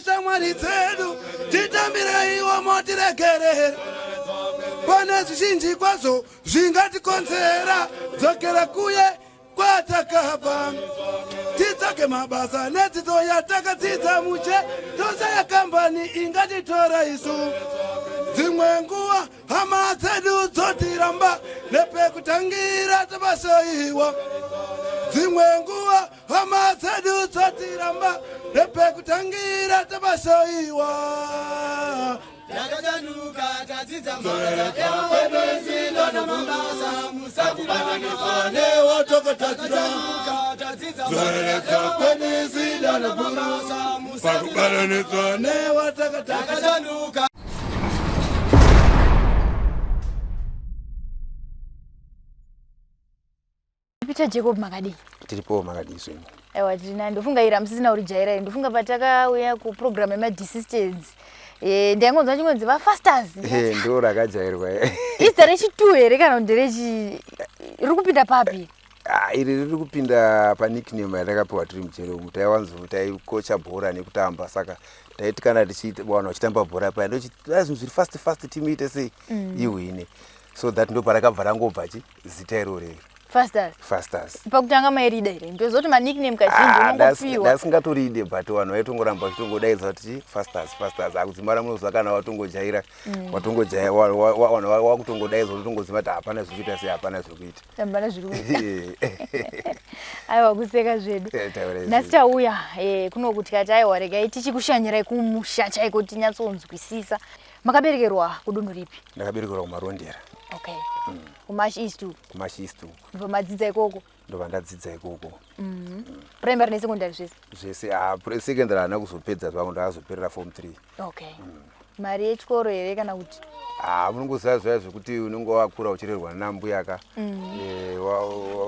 shamwari dzedu titambire iwo motiregerera pane zvizhinji kwazvo zvingatikonzera dzokera kuye kwatakabva titsvake mabasa nedzidzo yatakadzidza muche tose yakambani ingatitora isu dzimwe nguva hama dzedu dzotiramba nepekutangira tabashoiwa dzimwe nguva hama dzedu dzotiramba nepekutangira tabashoiwa Yakajanuka tadzidza mabasa ewakwebezilo namabasa musatirane watokotadzira tadzidza zoreka kwenizilo namabasa musatirane watokotadzira. Peter Jacob Makadi. Tiripo Makadi swini. Ewa tina ndofunga ira msisina urijaira ndofunga pataka uya ku program ya desistance. Ndiyangonzwa chimwe dziva fasters. Ndo rakajairwa. Ista rechi2 here kana nderechi rikupinda papi? Iri riri kupinda pa nickname yatakapiwa tiri muchero kuti aiwanzo taikocha bhora nekutamba saka taiti kana tichiita bwana uchitamba bhora paya ndochiti zviri fast timuite sei iwine. So that ndo parakabva rangobva zita iroro. Fasters. Pakutanga mairida here. Ndozoti ma nickname kazhinji unongopiwa. Ndasingatoride but vanhu vaitongoramba vachitongodaidza kuti fasters akudzimara munozwa kana watongojaira watongojaira wakutongodaidza utongoziva kuti hapana zvikuita sei hapana zvikuita. Hapana zvikuita. Aiwa kuseka zvedu. Nasi tauya kuno tikati aiwa regai tichikushanyirai kumusha chaiko tinyatsonzwisisa. Makaberekerwa kudunhu ripi? Ndakaberekerwa kuMarondera. Okay. Kumash East. Ndo madzidza ikoko. Ndo vandadzidza ikoko. Primary ne secondary zvese. Zvese secondary ana kuzopedza zvangu ndazoperera form 3. Okay. Mari yechikoro here kana kuti? Munongoziva zvaya zvekuti unenge wakura uchirerwa nambuya ka.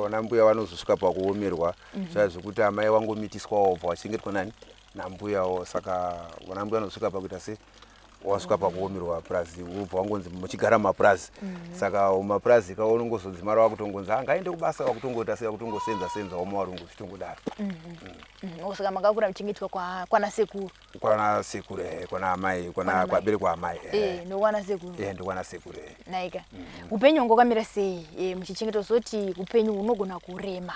Nambuya vanozosvika pakuomerwa. Zvaya zvekuti amai wangomitiswa wabva wachengetwa nani? Nambuyawo saka nambuya anosvika pakuita sei? Wasvika pakuomerwa prazi ubva wangonzi muchigara maprazi saka maprazi kaunongozodzimara wakutongonzi ngaende kubasa wakutongota sei wakutongosenza wamawarungu zvitongodaro. Osaka makakura mchengetwa kwana sekuru. Kwana sekuru kwana amai kwaberekwa amai. Ndokwana sekuru. Ndokwana sekuru. Naika. Upenyu ngokamira sei muchichengetwa zoti upenyu unogona kurema.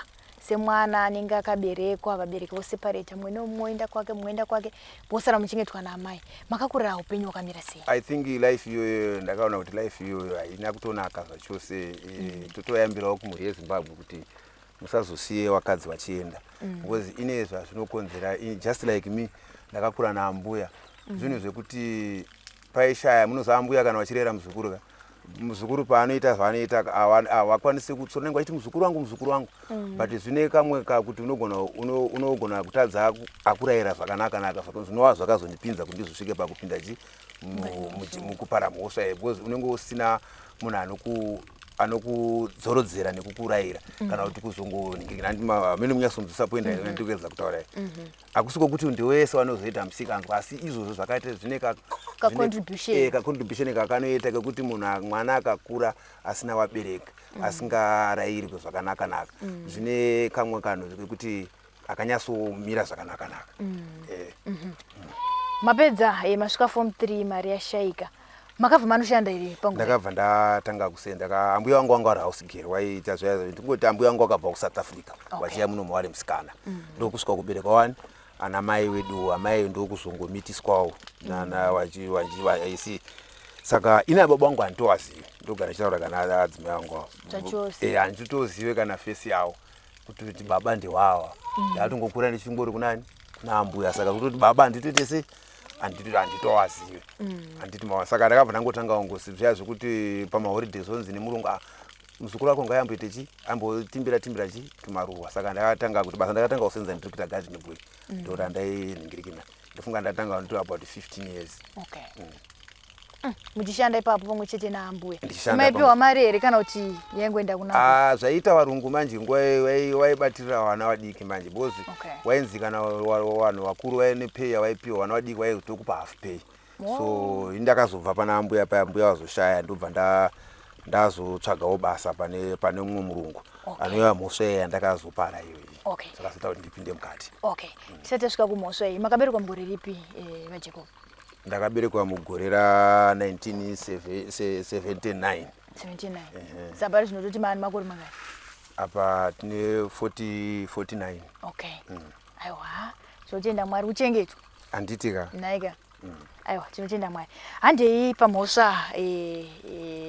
Semwana anenge akaberekwa vabereki voseparate mwe nomuenda kwake posara muchengetwa naamai makakura upenyu wakamira sei? I think life iyo ndakaona kuti life iyo haina kutonaka zvachose totoyambirawo kumhuri yeZimbabwe kuti musazosiye wakadzi vachienda because ine zvazvinokonzera just like me ndakakura naambuya zvinhu zvekuti paishaya munozva ambuya kana vachirera muzukuru paanoita zvanoita avakwanisi kutsona ngwa kuti muzukuru wangu but zvine kamwe kuti unogona kutadza akurayira zvakanaka saka zvinova zvakazondipinza kuti ndizosvike pakupinda mukupara mhosva because unenge usina munhu anokudzorodzera nekukurayira kana kuti kuzongoningirira amene munyatsonzisappoinda ndikuedza kutaura akusi kwokuti ndiwese wanozoita musikanzwa asi izvozvo zvakaita zvine contribution kakanoita kekuti mwana akakura asina wabereka asingarayirwi zvakanaka zvine kamwe kanhu kekuti akanyatsomira zvakanaka. Mapedza masvika form 3 mari yashaika. Makabva manoshanda here pangu? Ndakabva ndatanga kusenda ambuya wangu wanga ari house girl waiita zvaya ndingoti ambuya wangu wakabva kuSouth Africa wachiya muno mawari musikana ndokusvika kubereka wani ana mai wedu amai ndokuzongomitiswawo nana waisi saka ina baba wangu antowazive ndogara chitaura kana adzimai wangu handitozive kana fesi yawo kuti baba ndiwawa ndatongokura ndichingori kunani kuna ambuya saka kutoti baba handitoite sei handitowazive handiti saka ndakabva ndangotanga ungosi zvaya zvekuti pamaholidays onzi nemurungu muzukuru wako ngaayamboite chi ambotimbira chi tumaruwa saka ndakatanga kuti basa ndakatanga kusenza ndiri kuita garden boy ndora ndainingirikina ndofunga ndatanga ndo about 15 years. Okay. Muchishanda ipapo pamwe chete naambuya maipiwa mari here kana kuti yaingoenda kuna zvaita varungu manje nguva waibatirira vana vadiki manje because wainzi kana vanhu vakuru vaine pay waipiwa vana vadiki vaitokupa half pay so ndakazobva pana ambuya paya ambuya vazoshaya ndobva ndazotsvagawo basa pane umwe murungu anouya mhosva yandakazopara iyoyi. Saka zita kuti ndipinde mukati. Tisati tasvika kumhosva iyi, makaberekwa mugore ripi vaJacob? Ndakaberekwa mugore ra 1979. Sapa zvinototi mani makore mangani? Apa tine 49. Aiwa, tinotenda Mwari uchengetwa. Anditika. Naika. Aiwa, tinotenda Mwari. Handei pamhosva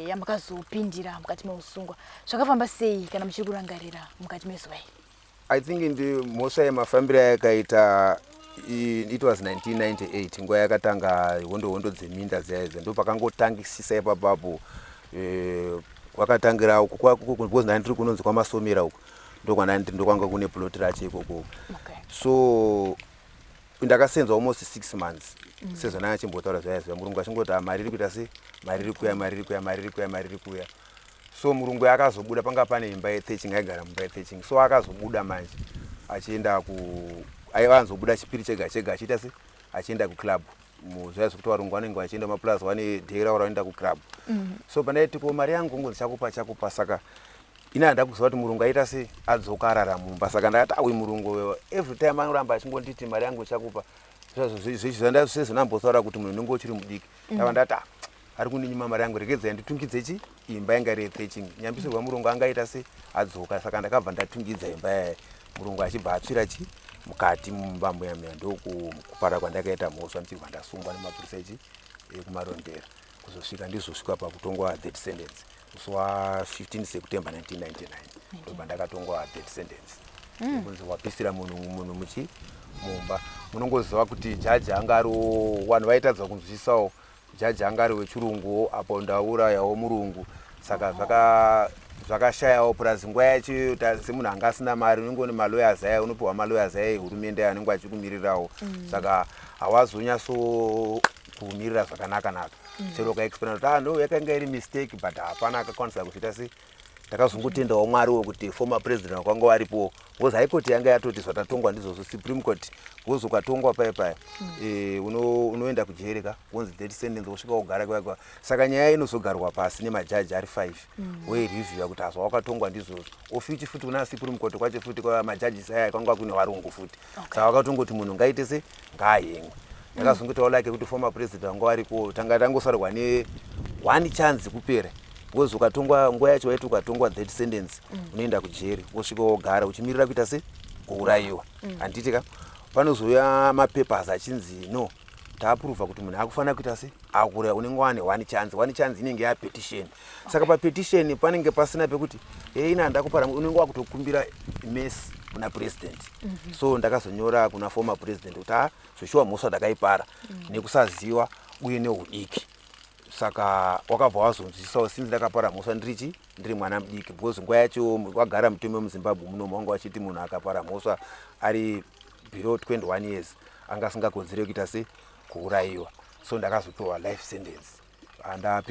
yamakazopindira mukati meusungwa. Zvakafamba sei kana muchiri kurangarira mukati mezuva iri? I think ndi mhosva yemafambiro yakaita it was 1998 nguva yakatanga hondo dzeminda dzaidzo ndo pakangotangisisa ipapapo wakatangira uko because ndiri kunonzi kwamasomera uko ndokwanga kune plot racho ikoko. So ndakasenza almost 6 months sezona achimbotaura zvaizo murungu achingoti mari iri kuita sei, mari iri kuya. So murungu akazobuda panga pane imba ye13 aigara mumba ye13. So akazobuda manje achienda aivanzobuda chipiri chega achiita sei achienda kuclub zvaizo kuti varungu vanenge vachienda maplus vane dhera vanoenda kuclub. So pandaiti ko mari yangu ngozi chakupa saka ina handa kuziva kuti murungu aita sei adzoka arara mumba. Saka ndakati awi murungu every time anoramba achingonditi mari yangu chakupa zvandazvonambotaura kuti munhu unenge uchiri mudiki. Ndava ndati ari kundinyima mari yangu regedzai nditungidze imba yanga iri ye13 nyambisirwa murungu angaita sei adzoka. Saka ndakabva ndatungidza imba yaye murungu achibva atsvira mukati mumba yamya ndokupara kwandakaita mhosva ndichibva ndasungwa nemapurisa ekumarondera kuzosvika ndizosvika pakutongwa death sentence musi wa15 September 1999 ndobva ndakatongwa death sentence kunzi wapisira munhu mumba. Munongoziva kuti jaji angariwo vanhu vaitadza kunzwisisawo jaji angari wechirungu apo ndaurayawo murungu. Saka zvakashayawo plus nguva yacho semunhu anga asina mari unongoni maloyers aya unopiwa maloyers aya ehurumende anenge achikumirirawo. Saka hawazonyatso kumirira zvakanaka chero kaexplain kuti no yakanga iri mistake but hapana akakwanisa kuita sei. Ndakazongotendawo Mwari wekuti former president wakanga varipo because high court yanga yatoti zvatatongwa ndizvozvo supreme court because ukatongwa paya unoenda kujereka kunzi death sentence wosvika kugara kwakwa. Saka nyaya inozogarwa pasi nemajaji ari 5 weireview kuti azva wakatongwa ndizvozvo ofuti kuna supreme court kwacho futi kwa majaji aya kwanga kune varungu futi. Saka wakatongoti munhu ngaite sei ngaayemwe. Ndakazongotawo like kuti former president wanga varipo tanga tangosarwa ne one chance kupera because ukatongwa nguva yacho waiti ukatongwa death sentence unoenda kujeri wosvika wogara uchimirira kuita sei kuurayiwa. Handitika panozouya mapapers achinzi no taapuruvha kuti munhu akufanira kuita sei akuurayiwa unenge wane one chance inenge yapetition. Saka papetition panenge pasina pekuti ina handakupara unenge wakutokumbira mesi kuna president. So ndakazonyora kuna former president kuti zvoshuwa mhosva ndakaipara nekusaziva uye neudiki. Saka wakabva wazonzisawo since ndakapara mhosva ndiri mwana mudiki because nguva yacho wagara mutombo muZimbabwe muno wanga wachiti munhu akapara mhosva ari below 21 years anga asingakonzere kuita sei kuurayiwa. So ndakazopiwa life sentence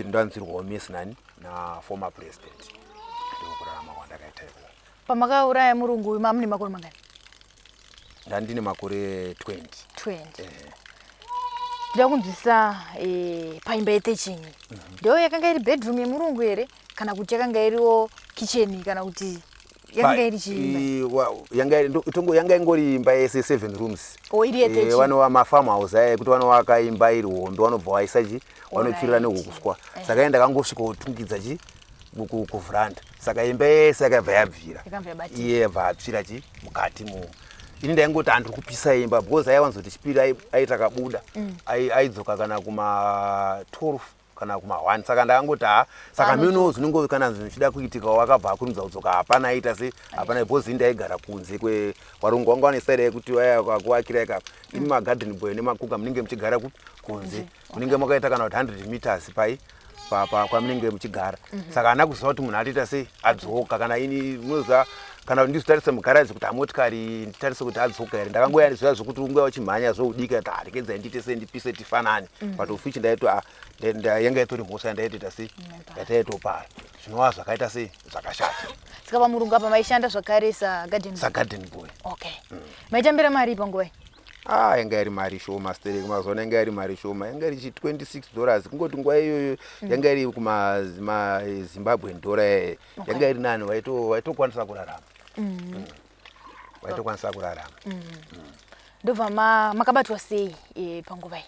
ndanzwirwawo mesi nani na former president ndokurarama kwandakaita ikoko. Pamakauraya murungu uyu mamune makore mangani? Ndandine makore 20. Ndida kunzwisa paimba ye13 ndo yakanga iri bedroom yemurungu here kana kuti yakanga iriwo kitchen kana kuti yakanga iri chiimba? Yanga ingori imba yese 7 rooms. Iri ye13 vanova mafarm house aya kuti vanovaka imba iri hombe vanobva vaisa vanopfirira nehukuswa. Saka ndakangosvika kutungidza kuvhuranda. Saka imba yese yakabva yabvira iye yabva apfira mukati ini ndaingoti handiri kupisa imba because aiwanzoti chipiri aita kabuda aidzoka kana kuma 12 kana kuma 1. Saka ndakangoti saka mino zvinongo kana zvichida kuitika wakabva akurumidza kudzoka hapana aita sei hapana because ndaigara kunze varungu vanga vane style yekuti kuakira ikapa ini magarden boy nemakuka munenge muchigara kunze munenge makaita kana kuti 100 meters kwamunenge muchigara. Saka handina kuziva kuti munhu atoita sei adzoka kana ini munoziva kana ndizvitarise mugaraji kuti motikari nditarise kuti adzoka here. Ndakangoya zviya zvokuti unge uchimhanya zvoudika kuti regedzai ndiite sei ndipise tifanane but ufichi yanga itori mhosva yandaitoita sei yataitopara zvinova zvakaita sei zvakashata. Saka pamurungu apa maishanda zvakare sagarden boy? Okay. Maitambira mari panguva? yanga iri mari shoma stereki mazona yanga iri mari shoma yanga iri $26 kungoti nguva iyoyo yanga iri kuma Zimbabwean dollar yanga iri nani waitokwanisa kurarama waitokwanisa kurarama ndobva makabatwa sei panguva iyi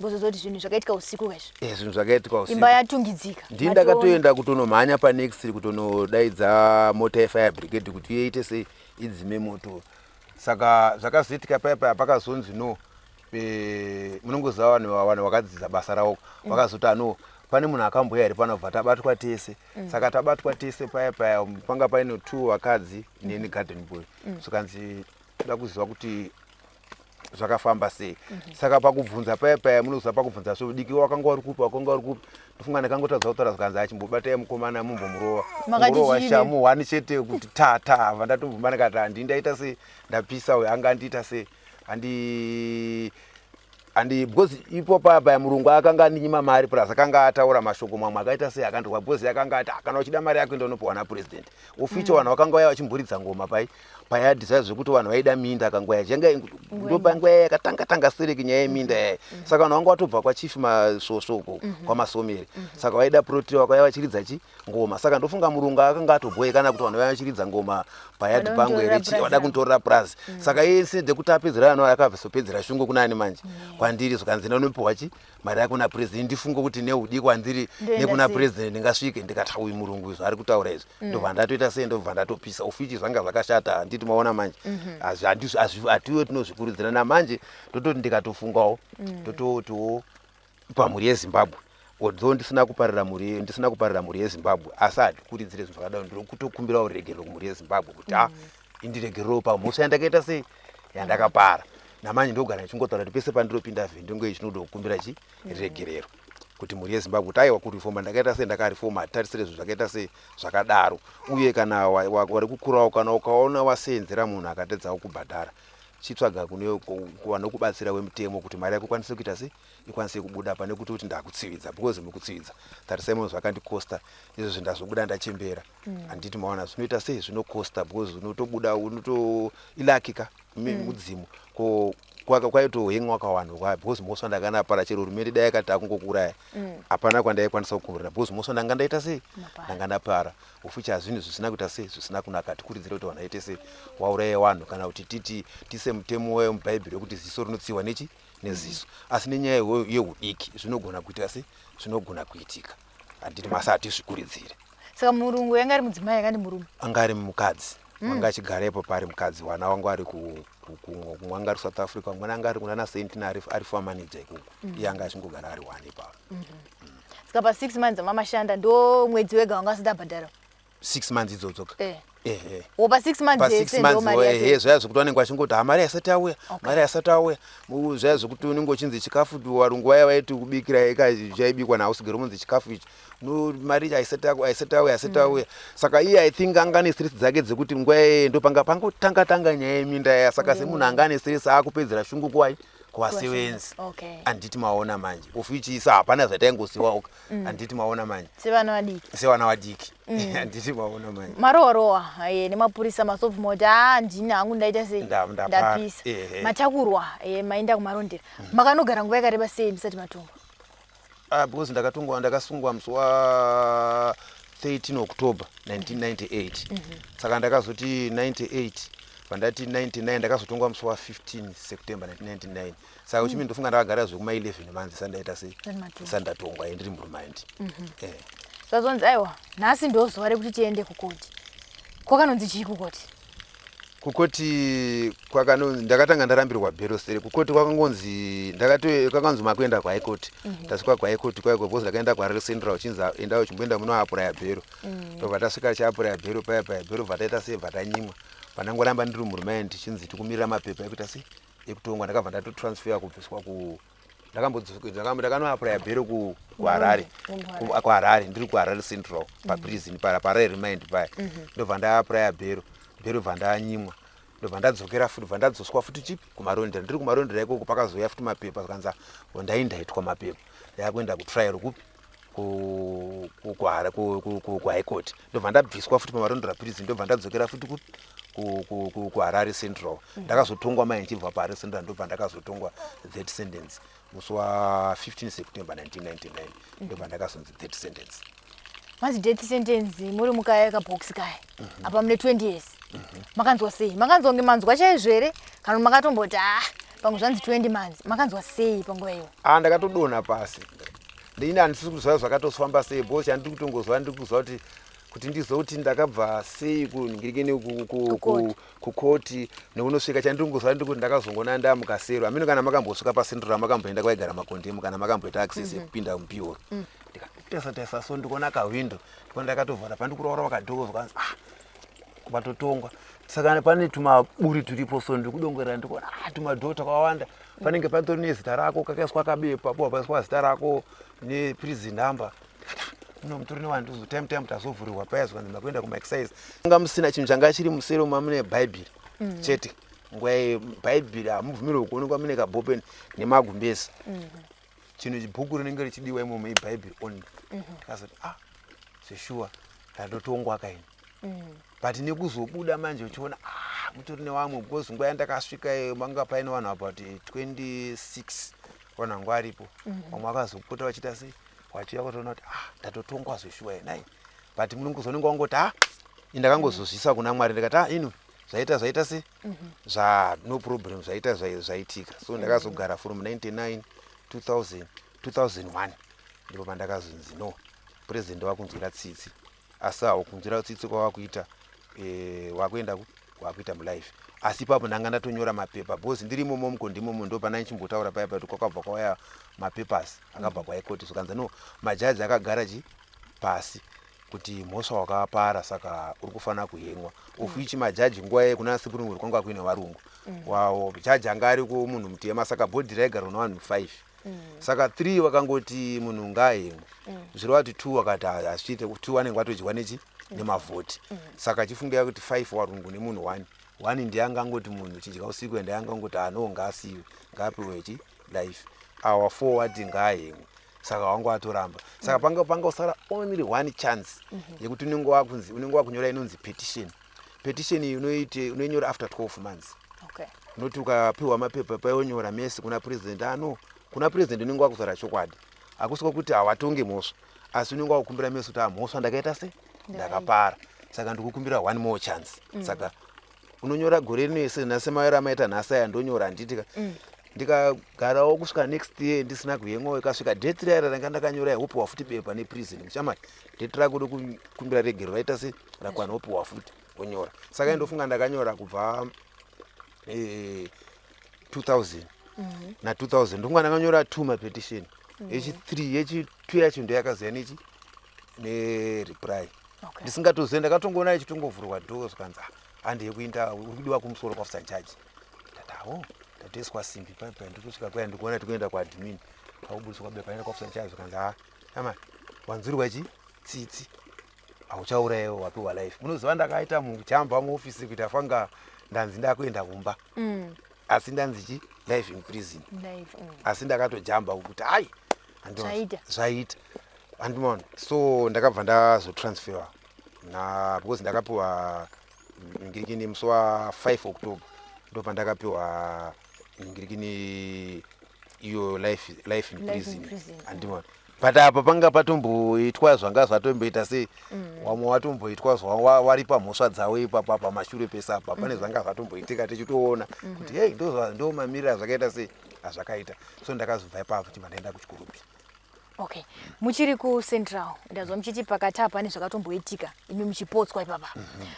mbozozoti zvinhu zvakaitika usiku kwazvo zvinhu zvakaitika usiku imba yatungidzika ndini ndakatoenda kutonomhanya panext kutonodaidza mota yefire brigade kuti iite sei idzime moto saka zvakazoitika paya pakazonzi no munongoziva vanhu vakadzidza basa ravo vakazoti pane munhu akambouya here pano bva tabatwa tese saka tabatwa tese paya panga paine 2 vakadzi neni garden boy sokanzi toda kuziva kuti zvakafamba sei saka pakubvunza paya munoziva pakubvunza svodiki wakanga uri kupi ndofunga ndakangotadza kutaura zvakanzi achimbobatai mukomana mumbomurova ngorova shamu 1 chete kuti tata vandatomvumba ndikati handi ndaita sei ndapisa uyo anga andiita sei handi because ipo paya murungu akanga andinyima mari plus akanga ataura mashoko mamwe akaita sei akandikwa because akanga ati kana uchida mari yako ndonopiwa napresident oficho vanhu vakanga vaya vachimburidza ngoma paya desire zvekuti vanhu vaida minda akangwaya jenga ndopangwaya yakatanga sereki nyaya yeminda saka vanhu vanga watobva kwachief masosoko kwamasomeri saka vaida proteo vakaya vachiridza ngoma saka ndofunga murungu akanga atobhoyekana kuti vanhu vaya vachiridza ngoma payadi pangwe vada kuntorera plus saka yese ndekuti apedzera vanhu akabvesopedzera shungu kunani manje kwandiri zvakanzi ndanopiwa mari yako napresident ndifunge kuti neudi kwandiri nekuna president ndingasvike ndikati uyu murungu izvo ari kutaura izvo ndobva ndatoita sei ndobva ndatopisa ofichi zvanga zvakashata handiti maona manje hatiwe tinozvikurudzira namanje tototi ndikatofungawo tototiwo pamhuri yeZimbabwe although ndisina kuparira mhuri yeZimbabwe asi handikuridzire zvinhu zvakadaro ndiri kutokumbirawo ruregerero kumhuri yeZimbabwe kuti indiregererowo pamhosva yandakaita sei yandakapara namanje ndogara ndichingotaura kuti pese pandiropinda vhindongo iyi chinoda kukumbira ruregerero kuti mhuri yeZimbabwe kuti aiwa kurifoma ndakaita sei ndakarifoma hatarisire zvinhu zvakaita sei zvakadaro uye kana wari kukurawo kana ukaona waseenzera munhu akatedzawo kubhadhara chitsvaga vanokubatsira wemutemo kuti mari yako ikwanise kuita sei ikwanise kubuda pane kuti ndakutsividza because mukutsividza tarisai zvakandikosta izvo zvindazobuda ndachembera handiti maona zvinoita sei zvinokosta because unotobuda unotoilakika mudzimu kwaitohengwa kawanhu because moswa ndakanapara chero hurumende dai yakati akungokuraya hapana kwandaikwanisa kukumburira because moswa ndanga ndaita sei ndanga ndapara ofichi hazvinhu zvisina kuita sei zvisina kunaka tikurudzire kuti vanhu aite sei wauraya vanhu kana kuti titi tise mutemo wayo mubhaibheri wekuti ziso rinotsiwa neziso asi nenyaya yeudiki zvinogona kuita sei zvinogona kuitika handiti masa hatizvikuridzire saka murungu yanga ari mudzimai yakandi murume anga ari mukadzi wanga achigarepo pari mukadzi wana wangu ari kumwanga ari South Africa mwana anga ari kunana Saint ari farm manager ikoko iye anga achingogara ari 1 ipapo saka pa 6 months mamashanda ndo mwedzi wega wanga asidabhadhara 6 months idzodzoka opa 6 months yese ndo mari yake zvaya zvokuti vanenge vachingoti mari yasati auya mari yasati auya zvaya zvokuti unenge uchinzi chikafu varungu vaya vaiti kubikira zvaibikwa nausigero munzi chikafu ichi mari aisati auya saka iye I think anga ane stress dzake dzekuti nguva yeye ndo pangotanga nyaya yeminda yaya saka semunhu anga ane stress akupedzera shungu kuvasevenzi handiti maona manje ofichisa hapana zvataingosiwauka handiti maona manje sevana vadiki handiti maona manje marohwa nemapurisa masobvu moti ndini hangu ndaita sei ndapisa matakurwa maenda kumarondera makanogara nguva yakareba sei musati matongwa because ndakasungwa musi wa 13 October 1998 saka ndakazoti 98 pandati 99 ndakazotongwa musi wa 15 September 1999 saka uchimi ndofunga ndakagara zvekuma 11 manzi sandaita sei sandatongwa ndiri murumandi zvazonzi aiwa nhasi ndozuva rekuti tiende kukoti kwakanonzi chii kukoti ndakatanga ndarambirwa bhero sere kukoti kwakanzi makuenda kuhigh court tasvika kuhigh court kwaiko because ndakaenda kuHarare Central uchinzi endawo chimboenda munoapuraya bhero ndobva tasvika chiapuraya bhero paya bhero bvataita sei bvatanyimwa pandangoramba ndiri murumandi chinzi tikumirira mapepa ekuita sei ekutongwa ndakabva ndatotransfer kubviswa ndakanoapuraya bhero kuHarare ndiri kuHarare Central paprison parare remind paya ndobva ndaapuraya bhero bva ndanyimwa ndobva ndadzokera futi bva ndadzoswa futi chipi kumarondera ndiri kumarondera ikoko pakazouya futi mapepa kanza ndaitwa mapepa yakuenda kutrial kupi ku High Court ndobva ndabviswa futi pamarondera prison ndobva ndadzokera futi ku Harare Central ndakazotongwa mai nchibva pa Harare Central ndobva ndakazotongwa that sentence musi wa 15 September 1999 ndobva ndakazonzi that sentence. Mazi death sentence muri mukaya ka box kaya apa mune 20 years makanzwa sei makanzwa manzwa chaizvo ere kana makatomboti pangu zvanzi 20 months makanzwa sei panguva iyo? Ndakatodona pasi ndini handisi kuziva zvakatofamba sei bosi handiri kutongozwa ndiri kuziva kuti ndizouti ndakabva sei kuningirikeni kukoti nekunosvika chandiringozva ndiri kuti ndakazongona ndamuka sero amino kana makambosvika pasendura makamboenda kwaigara makondemu kana makamboita access yekupinda mupioro ndikataisa so ndikuona kawindo ndikuona ndakatovhara pandikuraura vakadhokozwa kubatotongwa saka pane tumaburi turipo so ndikudongorera ndikuona tumadhoo twakawanda panenge patori nezita rako kakaiswa kabepa po paiswa zita rako neprison number uno mutori newanduzo time tazovhurirwa paya zvanzi makuenda kumaexercise anga musina chinhu changa chiri musero mamune bhaibheri chete nguva bhaibheri hamubvumirwe kuonekwa mune kabhopeni nemagumbezi chinhu chibhuku rinenge richidiwa imomo ibhaibheri only ndikazoti zveshuwa ndandotongwa kaini but nekuzobuda manje uchiona mutori nevamwe because nguva yandakasvika manga paine vanhu about 26 vanhu aripo vamwe vakazopota vachita sei wachiya kutoona kuti ndatotongwa zveshuwa nai but munongozonenge wangoti indakangozozvisa kuna Mwari ndikati ino zvaita se no problem zvaita zvaitika so ndakazogara from 99 2000 2001 ndipo pandakazonzi no president wakunzwira tsitsi asi hawo kunzwira tsitsi kwavakuita wakuita mulife asi ipapo ndanga ndatonyora mapepa because ndirimo momko ndimomo ndo pana nchimbotaura paya kuti kwakabva kwauya mapepasi akabva kwaHigh Court sokanza no majaji akagara pasi kuti mhosva wakapara saka uri kufanira kuhemwa ofichi majaji nguva kuna Supreme Court kwanga kuine varungu wawo jaji anga ari ko munhu mutema saka body raigara una vanhu 5 saka 3 vakangoti munhu ngaahemwe zvirova kuti 2 vakati asvite 2 vanenge vatodyiwa nemavhoti saka chifungira kuti 5 varungu nemunhu 1 ndiye angangoti munhu chidya usiku ende angangoti no ngaasiwe ngaapiwe life our forward ngaahemwe saka wangu atoramba saka panga usara only one chance yekuti unenge wakunyora inonzi petition unoinyora after 12 months noti ukapiwa mapepa paionyora mesi kuna president kuna president unenge wakuzara chokwadi akusiko kuti hawatonge mhosva asi unenge wakukumbira mesi kuti mhosva ndakaita se ndakapara saka ndikukumbira one more chance saka unonyora gore rinoise nhasi maera maita nhasi aya ndonyora handitika ndikagarawo kusvika next year ndisina kuhemwa ikasvika date raya ranga ndakanyora hope wafuti bepa neprison kuchamati date rako rekukumbira regero raita se rakwana hope wafuti onyora saka ndofunga ndakanyora kubva 2000 na 2000 ndonga ndakanyora 2 mapetition yechi3 yechi2 yacho ndoyakaziya nereply ndisingatozive ndakatongoona ichitongovhurwa dhoo zvikanzi handi yekuinda uri kudiwa kumusoro kwafusa jaji ndatawo ndatoiswa simbi paipa ndikosvika kwaya ndikuona tikuenda kuadmin paubudiswa kwabepa enda kwafusa jaji zvikanzi ama wanzwirwa tsitsi hauchaurayiwo wapiwa life munoziva ndakaita mujamba muofisi kuti afanga ndanzi ndakuenda kumba asi ndanzi life in prison asi ndakatojamba kuti zvaita handimona so ndakabva ndazotransferwa because ndakapiwa ngirikini musi wa 5 October ndopa ndakapiwa ngirikini iyo life in prison handimona but apa panga patomboitwa zvanga zvatomboita sei wamwe watomboitwa wari pamhosva dzawo ipapa pamashure pesa apa pane zvanga zvatomboitika tichitoona kuti hey ndo mamirira zvakaita sei azvakaita so ndakazobva ipapo chimba ndaenda kuchikurupi. Okay, muchiri ku Central ndazwa muchiti pakati apa pane zvakatomboitika imi muchipotswa ipapa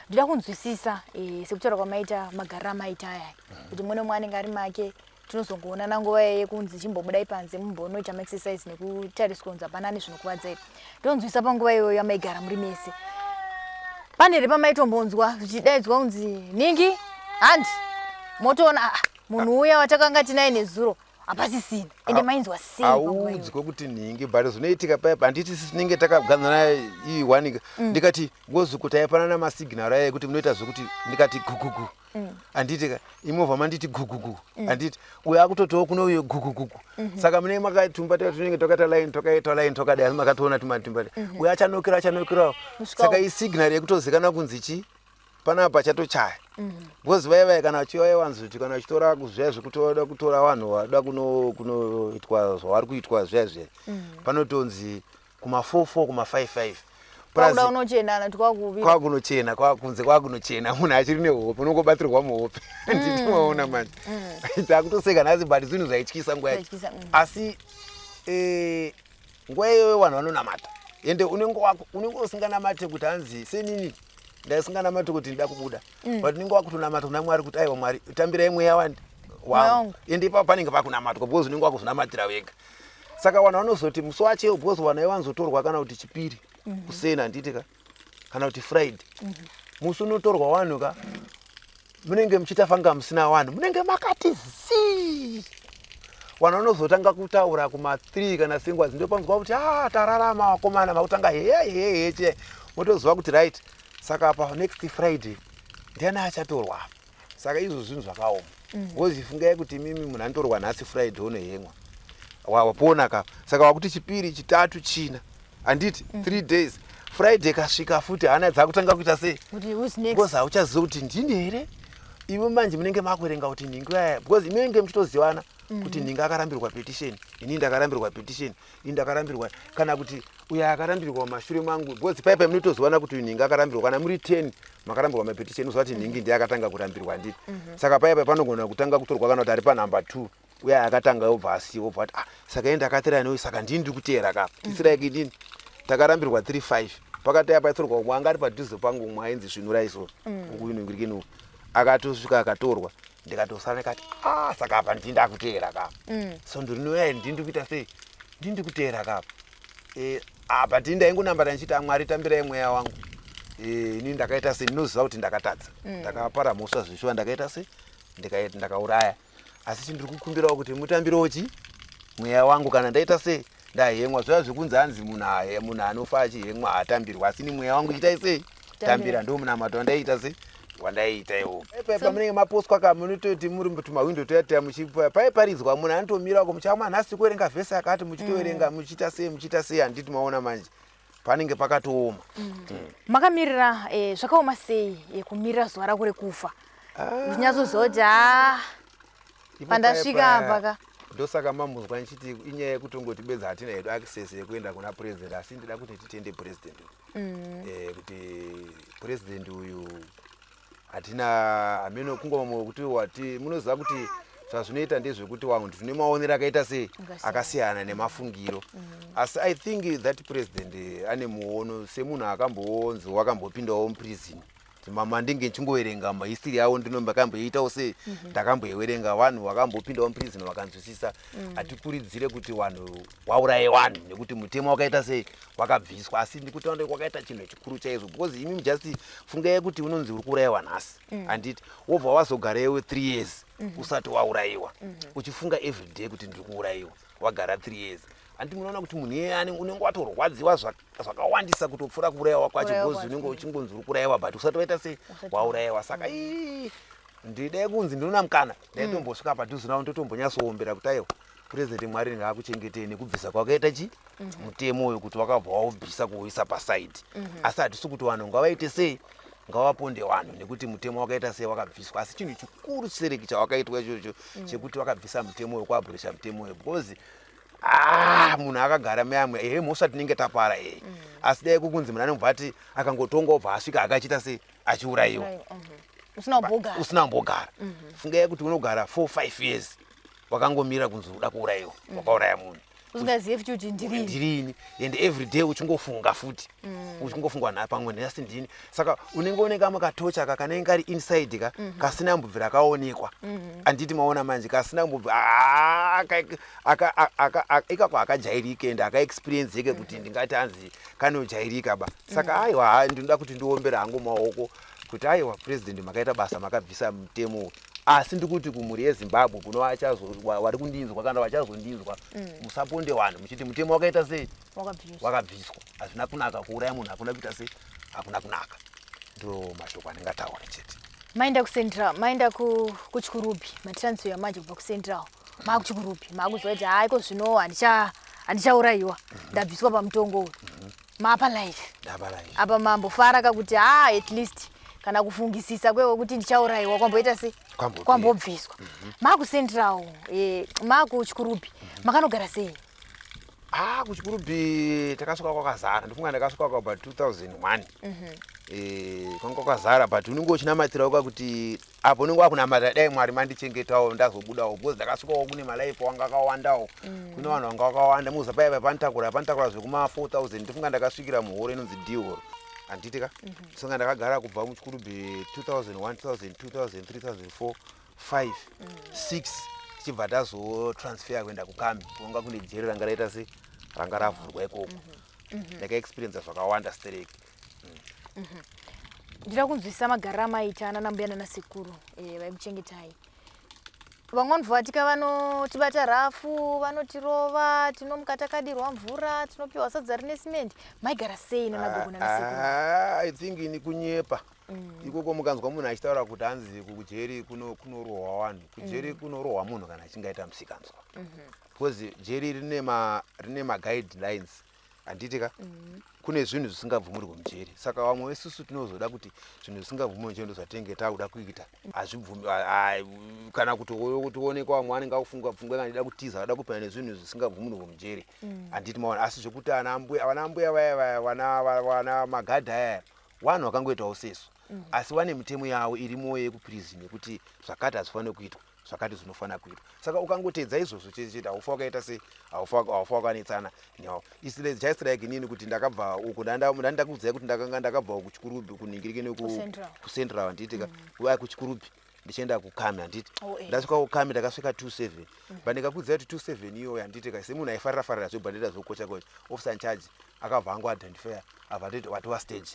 ndida kunzwisisa sekutaura kwamaita magarira maita aya kuti mwana mwanenge ari make tinozongoona nanguva yekunzi chimbobudai panze mumbonoita exercise nekutariswa kunzi hapana nezvinokuvadzai ndonzwisa panguva iyoyo yamaigara muri mese pane repamaitombonzwa zvichidaidzwa kunzi ningi handi motoona munhu uya watakanga tinaye nezuro apasisina ende mainzi wasei pamwe audzi kokuti nhingi but zvinoitika paipa handiti tinenge takaganana iyi wanika ndikati ngozi kuti aipana namasignal aya ekuti munoita zvokuti ndikati gugugu handiti imovha manditi gugugu handiti uyo akutotiwo kuno uyo gugugugu saka mune makatumbata tunenge tokata line tokaita line tokadai asi makatoona tumatumbata uyo achanokirawo saka isignal yekutozikana kunzi chi panapa chatochaya because vaivai kana vachiuya wanzoti kana vachitora kuzviya zvekutoda kutora vanhu vada kunoitwa zvavari kuitwa zviya panotonzi kuma44 kuma55 kwakunochena kunze kwakunochena munhu achiri nehope unongobatirwa muhope nditi maona manje takutoseka nhasi but zvinhu zvaityisa nguva yacho asi nguva iyoyo vanhu vanonamata ende unenge usinganamate kuti hanzi senini ndaisinganamate kuti ndida kubuda but unenge wakutonamata kuna Mwari kuti aiwa Mwari tambirai mweya wangu ende ipapo panenge pakunamatwa because unenge wakuzonamatira wega saka vanhu vanozoti musi wacho because vanhu aivanzotorwa kana kuti chipiri kusena nditika kana kuti Friday musi unotorwa vanhu ka munenge muchitafanga musina vanhu munenge makati zii vanhu vanozotanga kutaura kuma3 kana sengwazi ndopanzwa kuti tararama vakomana makutanga heheheche motoziva kuti right saka apa next Friday ndiani achatorwa saka izvo zvinhu zvakaoma wozifungai kuti mimi munhu anotorwa nhasi Friday unohemwa wapona ka saka wakuti chipiri chitatu china handiti 3 days Friday kasvika futi hana dzakutanga kuita sei because hauchaziva kuti ndini here iwe manje munenge makuerenga kuti nhingi yaya because imi munenge muchitozivana kuti nhingi akarambirwa petition ini ndakarambirwa petition ini ndakarambirwa kana kuti uyo akarambirwa mashure mangu because paipa munotozivana kuti nhingi akarambirwa kana muri 10 makarambirwa mapetition uziva kuti nhingi ndiye akatanga kurambirwa nditi saka paipa panogona kutanga kutorwa kana kuti ari panumber 2 uya akatanga obva asiwa obva kuti saka enda akatirana noyo saka ndini ndiri kuteera kapa isiraiki ndini takarambirwa 35 pakati yapaitorwa mwanga ari padhuze pangu mwainzi svinura iso nguinongirikinu akatosvika akatorwa ndikatosana kati saka apa ndini ndakuteera kapa so ndorinoya ndini ndiri kuita sei ndini ndiri kuteera kapa apa tini ndaingonambata ndichiti Mwari tambirai mweya wangu ini ndakaita sei ndinoziva kuti ndakatadza ndakapara mhosva zvishwa ndakaita sei ndakauraya asi chindiri kukumbirawo kuti mutambirewo chi mweya wangu kana ndaita sei ndahemwa zviya zvekunzi hanzi munhu anofa achihemwa hatambirwa asi ni mweya wangu itai sei tambira ndo munamato wandaita sei wandaiita iwo paipa munenge mapostwa ka munototi muri tumawindo toyataya muchipa paiparidzwa munhu anotomirako muchama nhasi kuerenga vhesi akati muchitoerenga muchita sei handiti maona manje panenge pakatooma makamirira zvakaoma sei kumirira zuva rako rekufa ndinyatsozoti pandasvika apa ka ndosaka mamuzwa ndichiti inyaya yekutongoti bedza hatina hedu access yekuenda kuna president asi ndida kuti titende president kuti president uyu hatina hameno kungoma kuti wati munoziva kuti zvazvinoita ndezvekuti wangu tine maonero akaita sei akasiyana nemafungiro asi I think that president ane muono semunhu akambonzi wakambopindawo muprison mama ndinge ndichingoerenga mahistory yawo ndinokamboitawo sei ndakamboerenga vanhu vakambopindawo muprison vakanzwisisa hatikuridzire kuti vanhu wauraye vanhu nekuti mutemo wakaita sei wakabviswa asi ndikutaura kwakaita chinhu chikuru chaizvo because imi just fungai kuti unonzi uri kuurayiwa nhasi handiti wobva wazogarewo 3 years usati waurayiwa uchifunga everyday kuti ndiri kuurayiwa wagara 3 years handi munoona kuti munhu iyani unenge watorwadziwa zvakawandisa kutopfuura kuurayiwa kwacho because unenge uchingonzi uri kuurayiwa but usati waita sei waurayiwa saka ndidai kunzi ndinoona mukana ndaitombosvika padhuze nawo ndotombonyatsowombera kuti aiwa president Mwari ngaakuchengetei nekubvisa kwakaita chi mutemo uyu kuti wakabva waubvisa kuuisa pasaidi asi hatisi kuti vanhu ngavaite sei ngavaponde vanhu nekuti mutemo wakaita sei wakabviswa asi chinhu chikuru chisereki chawakaitwa ichocho chekuti wakabvisa mutemo uyu kuabhurisha mutemo uyu because munhu akagara meamwe mhosva tinenge tapara asi dai kukunzi munhu anobva ati akangotonga obva asvika akachita sei achiurayiwa usina kumbogara fungai kuti unogara 4-5 years wakangomira kunzi uda kuurayiwa wakauraya munhu usingazivi kuti ndirini and every day uchingofunga futi uchingofunga na pamwe ndasi ndini saka unenge oneka makatocha kanenge kari inside ka kasina mbubvira kaonekwa anditi maona manje kasina mbubvi ikakwa akajairika and aka experience yake kuti ndingati anzi kanojairika ba saka aiwa ndinoda kuti ndiombera hangu maoko kuti aiwa president makaita basa makabvisa mutemo asi ndikuti kumhuri yeZimbabwe kuno wari kundinzwa kana wachazondinzwa musaponde vanhu muchiti mutemo wakaita sei wakabviswa hazvina kunaka kuuraya munhu hakuna kuita sei hakuna kunaka ndo mashoko anenge ataura chete maenda kuCentral maenda kuchikurupi matransfer manje kubva kuCentral makuchikurupi makuzwa kuti haiko zvino handichaurayiwa ndabviswa pamutongo mapa life apa mambofara kakuti at least kana kufungisisa kweko kuti ndichaurayiwa kwamboita sei kwambobviswa makuCentral makuchikurupi makanogara sei kuchikurupi takasvika kwakazara ndifunga ndakasvika kwa about 2001 kwanga kwakazara but unenge uchinamatirawo kuti apo unenge wakunamata dai Mwari mandichengetawo ndazobudawo because ndakasvikawo kune malaifu wanga akawandawo kune vanhu vanga vakawanda muza paiva pantakura zvekuma 4000 ndifunga ndakasvikira muhoro inonzi D-horo handitika songa ndakagara kubva muchikurubi 2001 2002 2003 2004 5 6 tichibva tazotransfer kuenda kukambi kuonga kune jeri ranga raita se ranga ravhurwa ikoko ndakaexperience zvakawanda stereki ndira kunzwisisa magariro amaita ana nambuya nanasekuru vaikuchengetai vamwe vatika vanotibata rafu vanotirova tinomuka takadirwa mvura tinopiwa sadza rine simende maigara sei nanagogo nanasekuru I think ni kunyepa ikoko mukanzwa munhu achitaura kuti hanzi kujeri kunorohwa vanhu kujeri kunorohwa munhu kana achingaita musikanzwa because jeri rine maguidelines handitika kune zvinhu zvisingabvumuri kumujeri saka vamwe vesusu tinozoda kuti zvinhu zvisingabvumuri mujeri ndozvatinenge takuda kuita hazvibvumi kana kuti onekwa vamwe vanenge vakufunga pfungwa kana ida kutiza vada kupinda nezvinhu zvisingabvumuri kumujeri handiti maona asi zvekuti vana mbuya vaya vana magadha aya vanhu vakangoitawo sesu asi vane mitemo yavo irimo yekuprizini yekuti zvakati hazvifaniri kuitwa zvakati zvinofana kuitwa saka ukangotedza izvozvo chete haufa wakaita sei haufa wakanetsana nyawo isi just like inini kuti ndakabva uko ndandakudzai kuti ndakanga ndakabva kuchikurubi kuningirike kuCentral handitika kuchikurubi ndichienda kuKami handiti ndasvika kuKami ndakasvika 27 pandikakudzai kuti 27 iyo handitika semunhu aifarira zvobhandira zvokocha kocha officer in charge akabva angu identify abva toti watiwa stage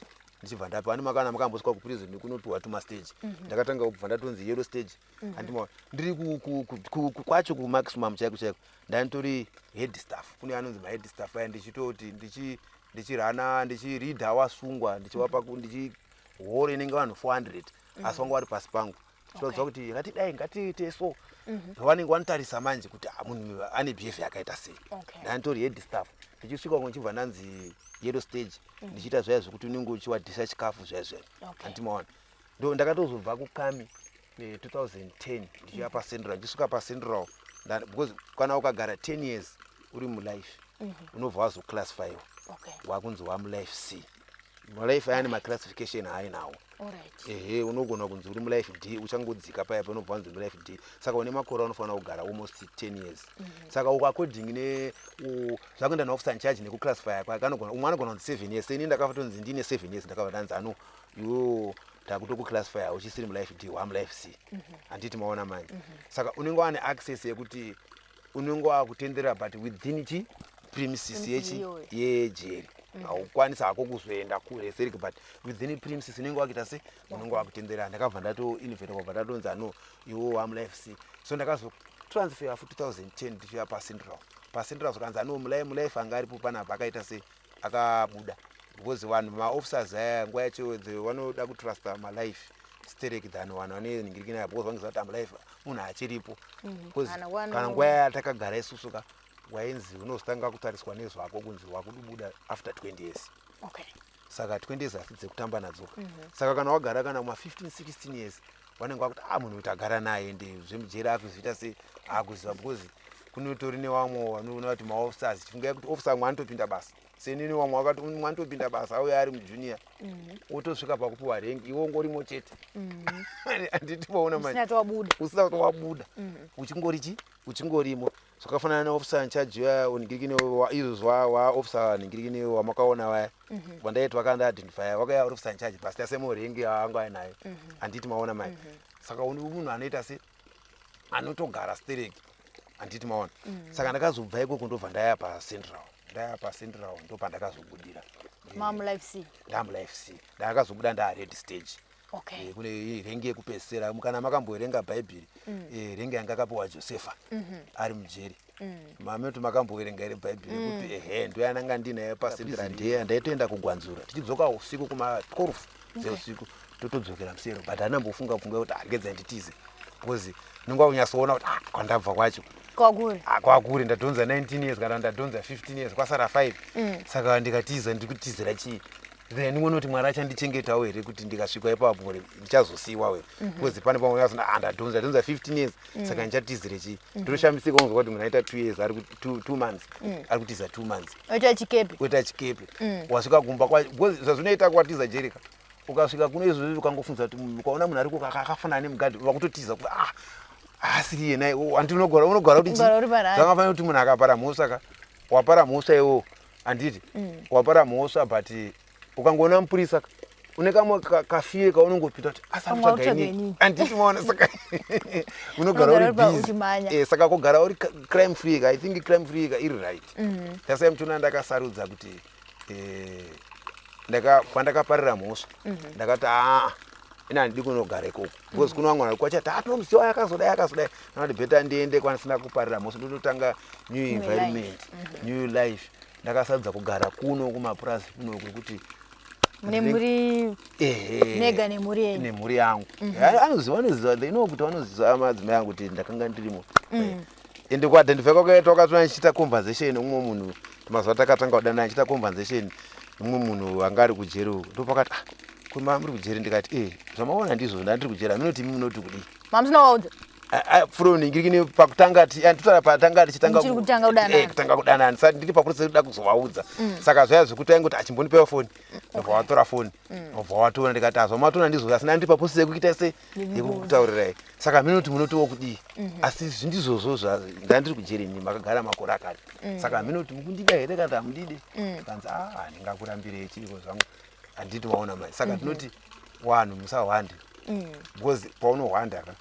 ndichibva ndapi ani makana makambosvika kuprison kunopiwa tuma stage ndakatanga kubva ndatonzi yellow stage handima ndiri kwacho kumaximum chaiko ndanitori head staff kune anonzi mahead staff aya ndichitoti ndichirana ndichireader wasungwa ndichiwapa ndichihoro inenge vanhu 400 asi wanga vari pasi pangu tinoziva kuti ngatidai ngatiite so vanenge vanotarisa manje kuti munhu ane behavior yakaita sei ndanitori head staff ndichisvika kunchibva ndanzi yellow stage ndichiita zvaya zvekuti unenge uchiwadhisa chikafu zvaya handimaona ndo ndakatozobva kuKami 2010 ndichiya paCentral ndichisvika paCentral because kana ukagara 10 years uri mulife unobva wazoclassifyiwa wakunzi wamulife C mulife ayane maclassification hainawo unogona kunzi uri mulife D uchangodzika paya panobva wanzi mulife D saka une makore anofanira kugara almost 10 years saka according zvakuenda naofficer in charge nekuclassify kanogona umwe anogona kunzi 7 years ini ndakatonzi ndine 7 years ndakabva ndanzi ano iwo takutokuclassify uchisiri mulife D wamulife C handiti maona manje saka unenge wane access yekuti unenge wakutenderera but within premises yejeri haukwanisa hako kuzoenda kure seriki but within premises unenge wakuita se unenge wakutenderera ndakabva ndato-innovate kwabva ndatonzi ano iwo wamulife C so ndakazotransfer fu 2010 ndichiya paCentral zvakanzi ano mulife anga aripo panapa akaita se akabuda because vanhu maofficers aya nguva yacho vanoda kutrusta malife stereki than vanhu vaneningirikina because vange zati amalife munhu achiripo because kana nguva yatakagara isusuka wainzi unozotanga kutariswa nezvako kunzi wakudubuda after 20 years saka 20 years hafidze kutamba nadzo saka kana wagara kana ma 15 16 years vanenge vakuti munhu utagara naye ende zvemujeri akuzviita se akuziva because kunotori nevamwe vanoona kuti maofficers chifungai kuti officer mwe anotopinda basa senini vamwe vakati mwe anotopinda basa auya ari mujunior otosvika pakupiwa rengi iwo ngorimo chete handiti vaona manje usina kutowabuda uchingorimo zvakafanana neofficer in charge waya uningirikine izvo waofficer ningirikine wamakaona vaya vandaiti vakanda-identify vakaya officer in charge basi tasemorengi anga ainayo handiti maona manje saka munhu anoita se anotogara stereki handiti maona saka ndakazobva ikoko ndobva ndaya paCentral ndo pandakazobudira mamulife C ndamulife C ndakazobuda ndaa red stage Okay. Kune rengi yekupedzisira kana makamboerenga bhaibheri rengi yanga akapiwa Josefa ari mujeri mameti makamboerenga iri bhaibheri kuti ndo yananga ndinaye pasirande ndaitoenda kugwanzura tichidzoka usiku kuma 12 dzeusiku totodzokera musero but anambofunga kuti angedza nditize because ningwa unyasoona kuti kwandabva kwacho kwakuri ndadhonza 19 years kana ndadhonza 15 years kwasara 5 saka ndikatiza ndikutizira chii then ndinoona kuti Mwari achandichengetawo here kuti ndikasvika ipapo ndichazosiiwa here because pane pamwe unyasoona ndadhonza 15 years saka ndichatizire chii ndoshamisika unzwa kuti munhu aita 2 years ari 2 months ari kutiza 2 months oita chikepe wasvika kumba zvazvinoita kwatiza Jerika ukasvika kune izvozvo ukangofunza kuti ukaona munhu ariko akafanana nemugadhi wakutotiza kuti asiri yena anti unogara kuti zvangafanira kuti munhu akapara mhosva ka wapara mhosva iwo anditi wapara mhosva but ukangoona mupurisa une kamwe kafiye kaunongopita kuti asatsvagaini anditi maona saka unogara uri busy saka kugara uri crime free I think crime free iri right tasai mutuna ndakasarudza kuti pandakaparira mhosva ndakati ina handidi kunogara ikoko because kuno vamwe kwachati tinomuziva yakazodai nati bheta ndiende kwanisina kuparira mhosva ndototanga new environment new life ndakasarudza kugara kuno kumapurasi kuno kwekuti nemuri nega nemuri yenyu nemuri yangu anoziva they know kuti vanoziva madzimai angu kuti ndakanga ndirimo ende kuidentifaika kwakaita kwatona ndichiita conversation umwe munhu mazuva takatanga kudana ndichiita conversation umwe munhu anga ari kujeri uko ndopakati kuma muri kujeri ndikati zvamaona ndizvo ndandiri kujeri aminoti imi munoti kudii mamsinovaudza furoningirikini pakutanga totara patanga tichitanga kutanga kudanana saka ndiri papurisa kuda kuzovaudza saka zvaya zvekuti aingoti achimbonipewa foni ndobva watora foni obva watona ndikati zvamatona ndizvo asina ndiri papurisa yekuita se yekukutaurirai saka minoti munotiwo kudii asi zvindizvozvo ndandiri kujereni makagara makore akati saka minoti mukundida here kana hamundidi kanzi handingakurambirei chiriko zvangu handiti waona mai saka tinoti wanhu musahwande because paunohwanda ka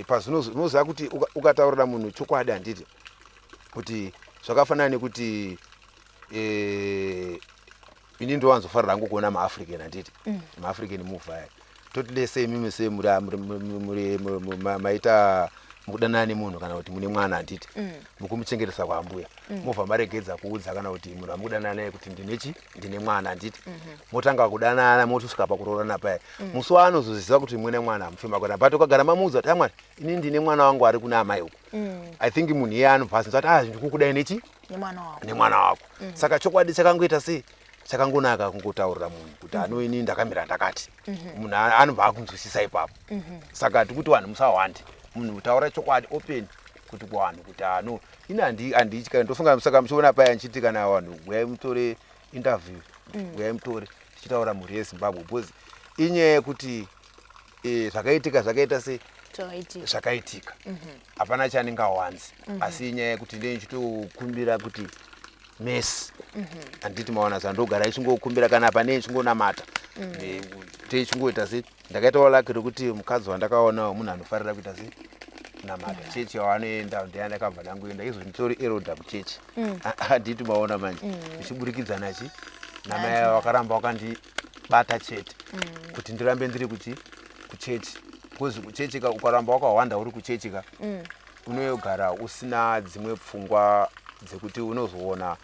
pazvinoziva kuti ukataurira munhu chokwadi handiti kuti zvakafanana nekuti ini ndovanzofarira hangu kuona maafrican handiti maafrican muvhaya toti lese imimi se maita mukudanana nemunhu kana kuti mune mwana handiti mukumuchengetesa kwambuya mobva maregedza kuudza kana kuti munhu amukudanana naye kuti ndine mwana handiti motanga kudanana motosvika pakuroorana paya musi waanozoziva kuti mune mwana amufema kwena but ukagara mamuudza kuti amwari ini ndine mwana wangu ari kuna amai uku I think munhu iye anobva azinza kuti ndikukudai nemwana wako saka chokwadi chakangoita sei chakangonaka kungotaurira munhu kuti ini ndakamira ndakati munhu anobva akunzwisisa ipapo saka tikuti vanhu musahwande munhu taura chokwadi open kuti kuvanhu kuti ini handitya ndofunga saka muchiona paya nchiti kana vanhu uyai mutore interview uyai mutore tichitaura mhuri yeZimbabwe because inyaya yekuti zvakaita se zvakaitika hapana chanenge awanzi asi inyaya yekuti ndenichitokumbira kuti mesi handiti maona zvandogara ichingokumbira kana pane ichingonamata teichingoita se ndakaitawo laki rekuti mukadzi wandakaona munhu anofarira kuita se namata chechi yawanoenda ndeyandakabva ndangoenda izvo nditori eroda kuchechi handiti maona manje ndichiburikidza nachi namai wakaramba wakandibata chete kuti ndirambe ndiri kuchechi because kuchechi ukaramba wakahwanda uri kuchechi ka unogara usina dzimwe pfungwa dzekuti unozoona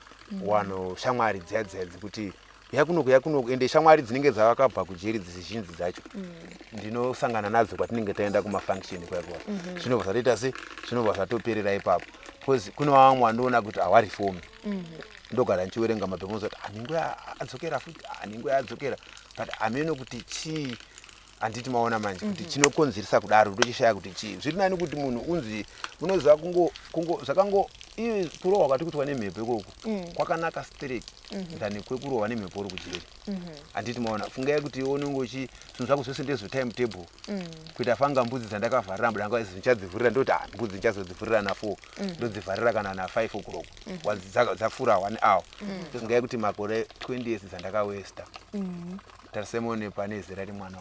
wano shamwari dziya dzekuti yakunoku ende shamwari dzinenge dzavakabva kujeri dzizhinji dzacho ndinosangana nadzo kwatinenge taenda kumafunction kwaikwa zvinobva zvatoita se zvinobva zvatoperera ipapo because kuno vamwe vandoona kuti havari fomi ndogara ndichiverenga mabhemuzo kuti aningwe adzokera futi aningwe adzokera but ameno kuti chii handiti maona manje kuti chinokonzeresa kudaro tochishaya kuti chii zviri nani kuti munhu unzi unoziva zvakango iye kurohwa wakati kuti wane mhepo ikoko kwakanaka straight ndani kwekurohwa wane mhepo uri kujeri handiti maona fungai kuti unenge zvinhu zvako zvose ndezvo timetable kuita fanga mbudzi dzandakavharira mudanga izvi ndichadzivhurira ndoti mbudzi ndichazodzivhurira na4 ndodzivharira kana na5 o'clock dzafura 1 hour fungai kuti makore 20 years dzandakawesta tarisemone pane zera remwana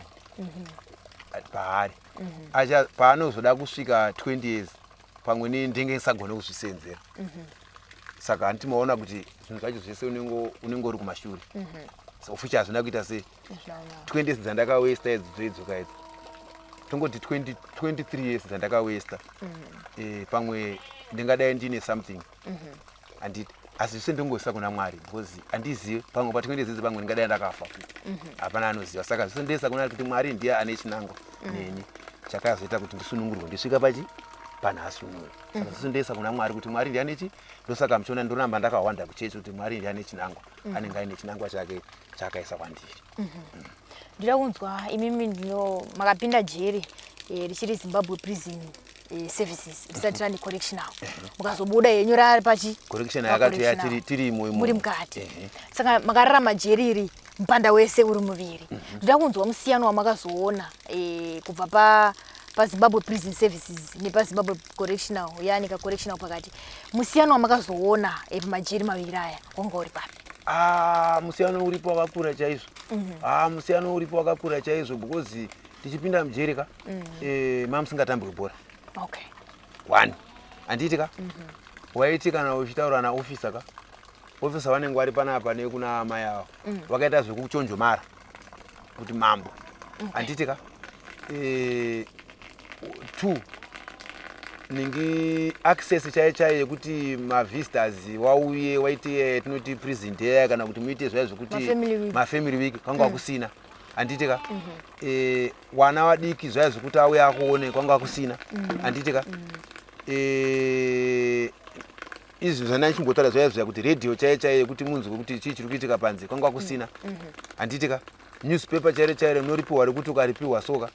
paari paanozoda kusvika 20 years pamwe ndenge isagone kuzvisenzera saka handiti maona kuti zvinhu zvacho zvese unenge uri kumashure official hazvina kuita sei 20 years dzandakawesta idzoidzoka idzi tongoti 23 years dzandakawesta pamwe ndingadai ndine something anditi asi sendongosisa kuna Mwari because andizive pamwe pa 20 years pamwe ndingadai ndakafa hapana anoziva saka zvisendesa kuna kuti Mwari ndiye ane chinangwa neni chakazoita kuti ndisunungurwe ndisvika panhasunuro saka zvisendesa kuna Mwari kuti Mwari ndiye ane chi ndosaka muchiona ndoramba ndakawanda kuchechi kuti Mwari ndiye ane chinangwa anenge aine chinangwa chake chakaisa kwandiri ndira kunzwa imimi ndino makapinda jeri richiri Zimbabwe prison services risati correctional mukazobuda yenyu rari pachi correction yakati tiri muri mukati saka makararama jeri iri mpanda wese uri muviri ndira kunzwa musiyano wamakazoona kubva pa Zimbabwe prison services nepa Zimbabwe correctional yani ka correctional pakati musiyano wamakazoona pamajeri maviri aya wanga uri papi musiyano uripo wakakura chaizvo musiyano uripo wakakura chaizvo because tichipinda mujeri ka mamusingatambwe bhora okay 1 anditi ka waiti kana uchitaura na officer ka officer vanenge vari panapa nekuna mai avo vakaita zvekuchonjomara kuti mambo anditi ka 2 ningi access chaiye yekuti mavisitors wauye waite tinoti prison day kana kuti muite zvaya zvokuti mafamily week kwanga kusina anditi ka wana wadiki zvaya zvokuti auye akuone kwanga kusina anditi ka izvi zvana chimbotaura zvaya kuti radio chaiye yekuti munzwe kuti chii chiri kuitika panze kwanga kusina anditi ka newspaper chaire noripiwa rekuti ukaripiwa soka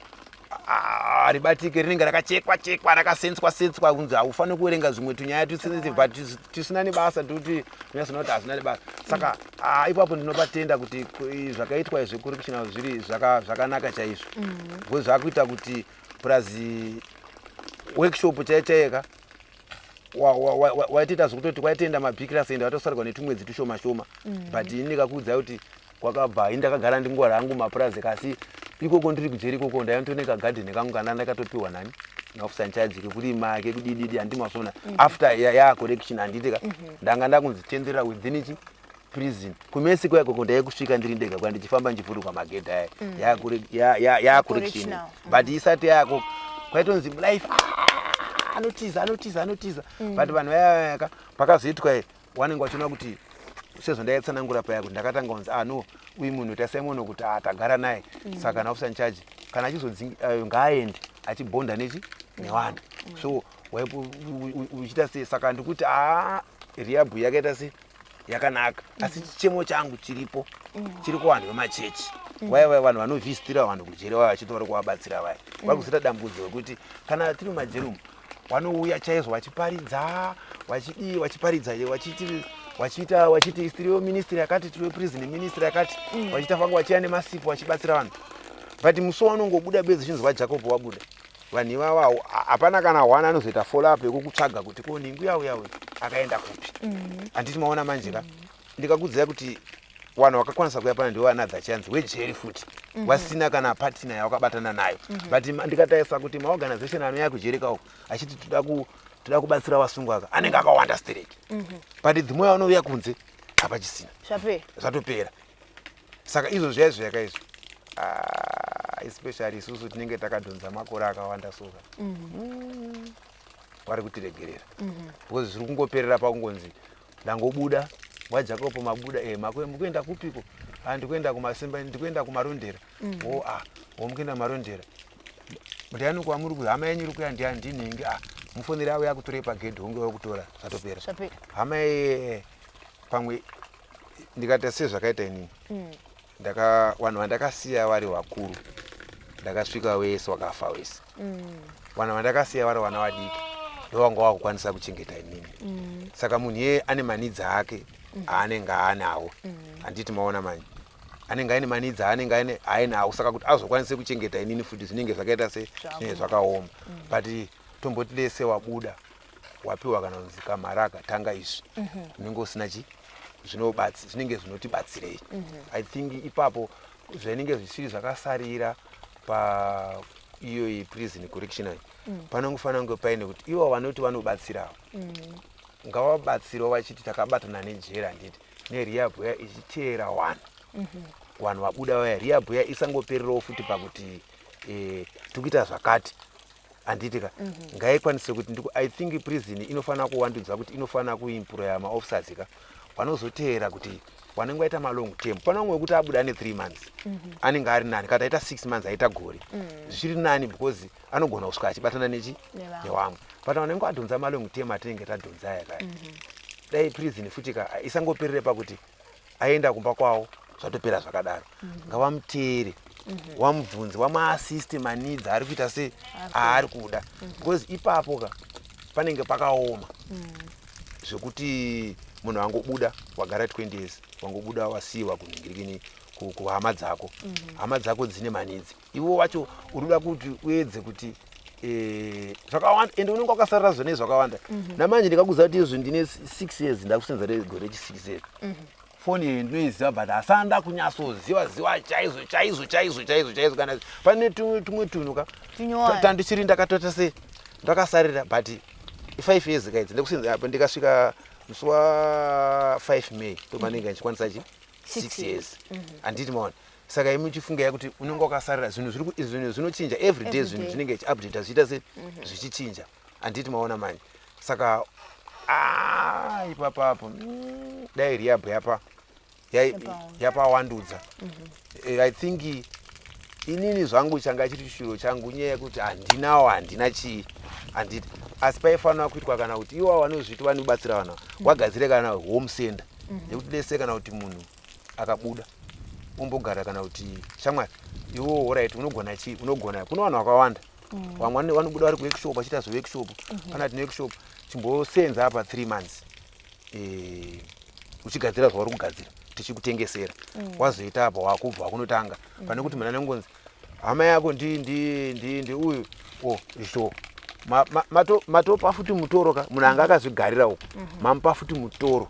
ribatike rinenge rakachekwa rakasenswa kunzi haufaniri kuverenga zvimwe tunyaya tusensitive but tisina nebasa tuti unyasina kuti hazina nebasa saka ipapo ndinobatenda kuti zvakaitwa zvecorrectional zviri zvakanaka chaizvo because zvakuita kuti prazi workshop chaichayeka waitiita zvekutoti kwaitenda mabig class ende watosarwa netumwedzi tushoma but ini ndikakuudza kuti kwakabva indakagara ndingwara hangu mapurazi kasi ikoko ndiri kujeri ikoko ndayantoneka garden kangu kana ndakatopiwa nani naofisa incharge kekurima kekudididi handimazvona after correction handitika ndanga ndakunzitenzera within ichi prison kumesi kwaikoko ndaikusvika ndiri ndega kwandichifamba ndichivhurikwa magedhi aya yacorrection but isati yako kwaitonzi life anotiza but vanhu vayaka pakazoitwa wanenge wachiona kuti sezvo ndaitsanangura payako ndakatanga kunzi no uyu munhu tasaimuno kuti tagara naye saka naofisa incharge kana achizodzi ngaaende achibhonda nevanhu so uchiita sei saka ndikuti rihabhu yakaita sei yakanaka asi chichemo changu chiripo chiri kuvanhu vemachechi vaya vanhu vanovhistira vanhu kujeri vaya vachitori kuvabatsira vaya vari kuzoita dambudzo rekuti kana tiri mumajerumu vanouya chaizvo vachiparidza vachiparidza wachiti istiriwo ministry yakati tiriwo prison ministry yakati wachita fanga wachiya nemasipo wachibatsira vanhu but musi wanongobuda bedzi chinzi vaJacob wabuda vanhu ivavo hapana kana hwana anozoita follow up yekukutsvaga kuti ko ningu yauya akaenda kupi handiti maona manje ka ndikakudzidzai kuti vanhu vakakwanisa kuya pana ndiwo another chance wejeri futi wasina kana partner yawakabatana nayo but ndikataisa kuti maorganization anouya kujeri kauko achiti toda kubatsira vasungwa aka anenge akawanda straight but dzimwe vanouya kunze hapachisina zvatopera saka izvo zvaizvo yakaizvo especially isusu tinenge takadhonza makore akawanda soka vari kutiregerera because zviri kungoperera pakungonzi ndangobuda vaJacob mabuda mukuenda kupiko ndikuenda kumasimba ndikuenda kumarondera mukuenda marondera ndiani kwa muri hama yenyu iri kuya ndinenge mufoneri avo yakutorei pagedhi honge wekutora zvatopera hama pamwe ndikata sezvakaita inini vanhu vandakasiya vari vakuru ndakasvika wese wakafa wese vanhu vandakasiya vari vana vadiki ndovanga wakukwanisa kuchengeta inini saka munhu iye ane manidzi ake aanenge anawo handiti maona manje anenge aine manidzi aanenge ainawo saka kuti azokwanise kuchengeta inini futi zvinenge zvakaita zvinenge zvakaoma but tomboti lese wabuda wapiwa kana kunzi kamari akatanga izvi unenge usina zvinenge zvinotibatsirei I think ipapo zvinenge zvisiri zvakasarira iyo prison correctional panongofanira kunge paine kuti ivo vanoti vanobatsirawo ngavabatsirawo vachiti takabatana nejera handiti nerehab ichiteera vanhu Wanhu wabuda waya rehab ya isangopererawo futi pakuti tikuita zvakati handitika ngaikwanise kuti I think prison inofana kuwandudzwa kuti inofana kuimprove maofficers ka vanozoteera kuti wanenge waita malong term pana umwe kuti abuda ane 3 months anenge ari nani kana aita 6 months aita gore zviri nani because anogona kusvika achibatana newamwe but wanenge adhonza malong term atinenge tadhonza yaka dai prison futi ka isangoperere pakuti aenda kumba kwawo zvatopera zvakadaro ngavamuteere wamubvunze wamaasist maneeds ari kuita se aari kuda because ipapo ka panenge pakaoma zvekuti munhu wangobuda wagara 20 years wangobuda wasiiwa kuningirikini kuhama dzako hama dzako dzine maneeds iwo wacho unoda kuti uedze kuti zvakawanda ende unenge wakasarira zvone zvakawanda namanje ndikakuudza kuti izvo ndine 6 years ndakusenza regore rechi6 years foni ndinoiziva but asanda kunyatsoziva chaizvo kana pane tumwe tunhu ka tandichiri ndakatota se ndakasarira but 5 years kaidzi ndikusenza apo ndikasvika musi wa5 May tomanenge ndichikwanisa 6 years handiti maona saka imuchifunga kuti unenge wakasarira zvinhu zvinochinja every day zvinhu zvinenge chiupdate zviita se zvichichinja handiti maona manje saka ipapapo dai rehab yapawandudza I think inini zvangu changa chiri chiro changu nyaya yekuti handina chii handiti asi paifanira kuitwa kana kuti iwo vanozviti vanobatsira vanhu wagadzire kana home center yekuti dese kana kuti munhu akabuda umbogara kana kuti shamwari iwo right unogona chii unogona kuna vanhu vakawanda vamwe vanobuda vari kuworkshop vachiita zveworkshop kana tine workshop chimbosenza apa 3 months uchigadzira zvauri kugadzira tichikutengesera wazoita apa wakubva wakunotanga pane kuti mwana nengonzi hama yako ndi uyu izvo matopa futi mutoro ka munhu anga akazvigarira uko mamupa futi mutoro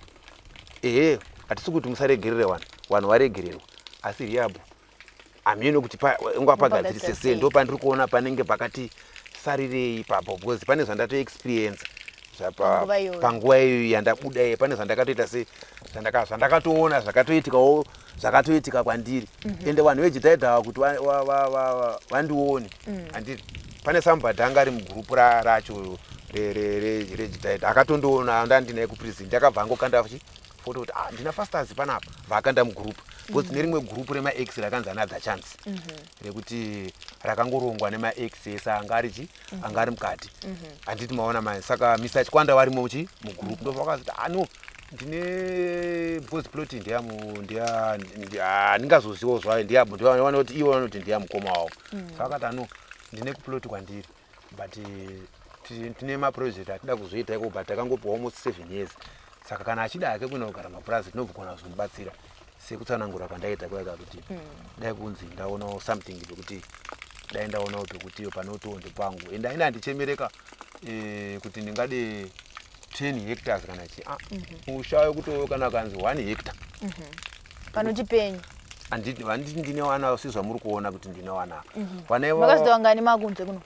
hatisi kuti musaregerere vanhu varegererwa asi rehab hamino kuti ungapagadzirise sei ndo pandiri kuona panenge pakati sarirei ipapo because pane zvandatoexperience panguva iyo yandabuda pane zvandakatoita se zvandakatoona zvakatoitika kwandiri ende vanhu vejitaidhawa kuti vandione handiti pane sambadhi anga ari mugurupu racho rejitaidha akatondoona ndandinaye kuprison ndakabva angokanda foto kuti ndina fasters panapa vaakanda mugurupu because nerimwe gurupu remax rakanzi another chance rekuti rakangorongwa nemax ese anga ari mukati handiti maona mai saka Mr. Chikwanda varimo mugurupu ndovakazi no ndine because plot ndingazozivawo zvayo ndiyaona kuti iwo vanoti ndiyamukoma wavo saka no ndine kuplot kwandiri but tine maproject atida kuzoita iko but takangopa almost 7 years saka kana achida ake kuenda kugara mapurazi tinobvugona kuzomubatsira sekutsanangura kwandaita kwaika kuti dai kunzi ndaonawo something pekuti dai ndaonawo pekuti panotoonde pangu ende aina handichemereka kuti ndingade 10 hectares kana chi mushayo kutoyo kana kanzi 1 hectare panochipenyu handiti ndine wana sizva muri kuona kuti ndine wana makaziva ngani makunze kuno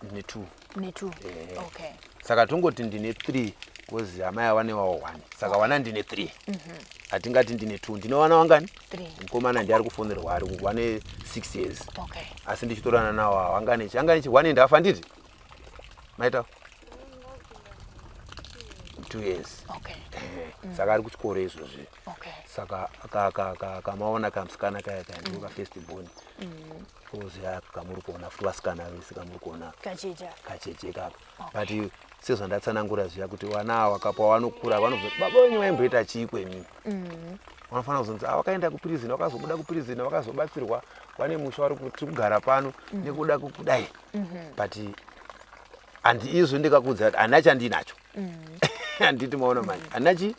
ndine 2 okay saka tongoti ndine 3 kozi amai wane wawo 1 saka wana ndine 3 hatingati ndine 2 ndine wana wangani 3 mukomana ndiari kufonerwa ari wane 6 years okay asi ndichitorana nawo angani chi 1 ndafa nditi maita 2 years okay saka ari kuchikoro izvozvi okay saka kamaona kamusikana kaya ndiko ka first born kozi kamuri kuona futi vasikana vese kamuri kuona kacheche kako but sezvo ndatsanangura zviya kuti wana wakapa wanokura vanobva baba wenyu waimboita chii kwenyu vanofanira kuzonzi wakaenda kuprison wakazobuda kuprison wakazobatsirwa wane musha wari kuti kugara pano nekuda kukudai but handi izvo ndikakudza kuti handina chandinacho handiti maona manje handina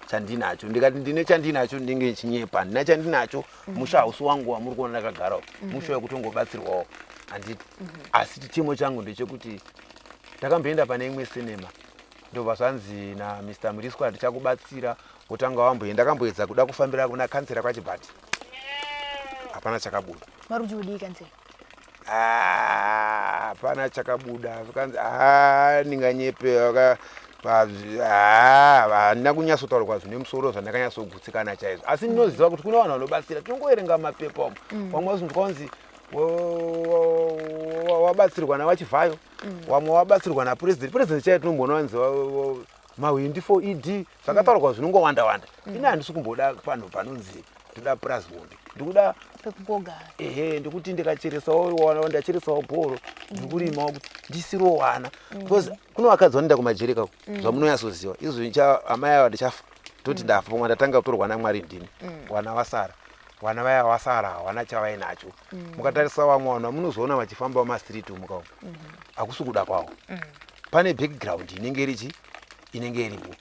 chandinacho ndikati ndine chandinacho ndinge chinyepa handina chandinacho musha hausi wangu wamuri kuona ndakagarawo musha wekutongobatsirwawo handiti asi chichemo changu ndechekuti takamboenda pane imwe sinema ndobva zvanzi naMr. Muriswa tichakubatsira wotanga wamboenda ndakamboedza kuda kufambira kuna kansera kwachibhati hapana chakabuda mari kuchidii kansera hapana chakabuda zvakanzi ndinganyepe Handina kunyatsotaura kwazvo nemusoro zvandakanyatsougutsikana chaizvo, asi ndinoziva kuti kune vanhu vanobatsira. Tinongoerenga mapepa vamwe vazinzi wabatsirwa navachivhayo, wamwe wabatsirwa napurezidendi chaiye tinombona vanzi mahwindi for ED zvakataurwa kwazvo zvinongowanda-wanda. Ini handisi kumboda panhu panonzi ndoda purazibondi, ndikuda ndikuti ndikacheresawo bhoro, ndikurimawo kuti ndisirowo wana, because kuno vakadzi vanoenda kumajereka zvamunonyatsoziva. Izvo amai ava ndichafa toti ndafa pomwe ndatanga kutorwa naMwari ndini, wana wasara. Wana vaya wasara hawana chavainacho. Mukatarisa vamwe vanhu vamunozoona vachifamba mumastriti muka umu, hakusi kuda kwavo. Pane background inenge iripo.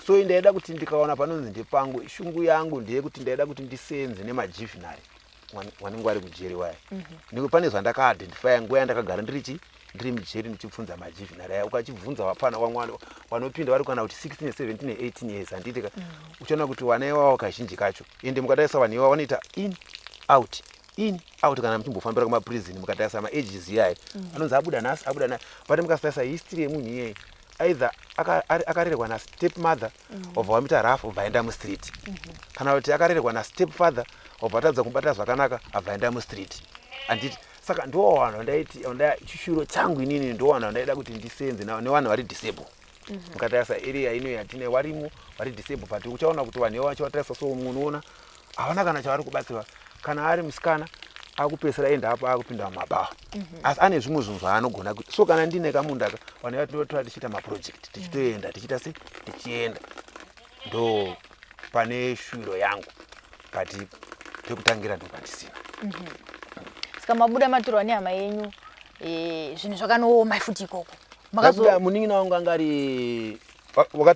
So ndaida kuti ndikaona panonzi ndepangu, shungu yangu ndeyekuti ndaida kuti ndisenze nemajuvenile wanenge vari kujeri waya. Ndipo pane zvandaka-identifya nguva yandakagara ndiri mujeri ndichibvunza majuvenile aya. Ukachibvunza vapana vanopinda vari kana kuti 16, 17, 18 years handitika, uchaona kuti vana ivavo kazhinji kacho, ende mukatarisa vanhu ivavo vanoita in out kana muchimbofambira kumaprizini, mukatarisa maages iyaye anonzi abuda nhasi. Pati mukatarisa history yemunhu iyeye, either akarerwa nastep mother obva wamita rafu obva aenda mustreet, kana kuti akarerwa nastep father obva atadza kubata zvakanaka abva aenda mustreet. Anditi saka ndo vanhu chishuro changu inini ndo vanhu vandaida kuti ndisenze nevanhu vari disable. Mukatarisa area ino yatine varimo vari disable, but uchaona kuti vanhu vacho vatarisa so munoona havana kana chavari kubatsirwa. Kana ari musikana akupesera enda apa akupinda mumabhawa, asi ane zvimwe zvinhu zvaanogona kuti. So kana ndine kamundaka vanhu vatinotora tichiita maproject tichitoenda tichienda, ndo pane shwiro yangu, but pekutangira ndo pandisina. Saka mabuda matorwa nehama yenyu zvinhu zvakanooma futi ikoko. Munin'ina wangu angari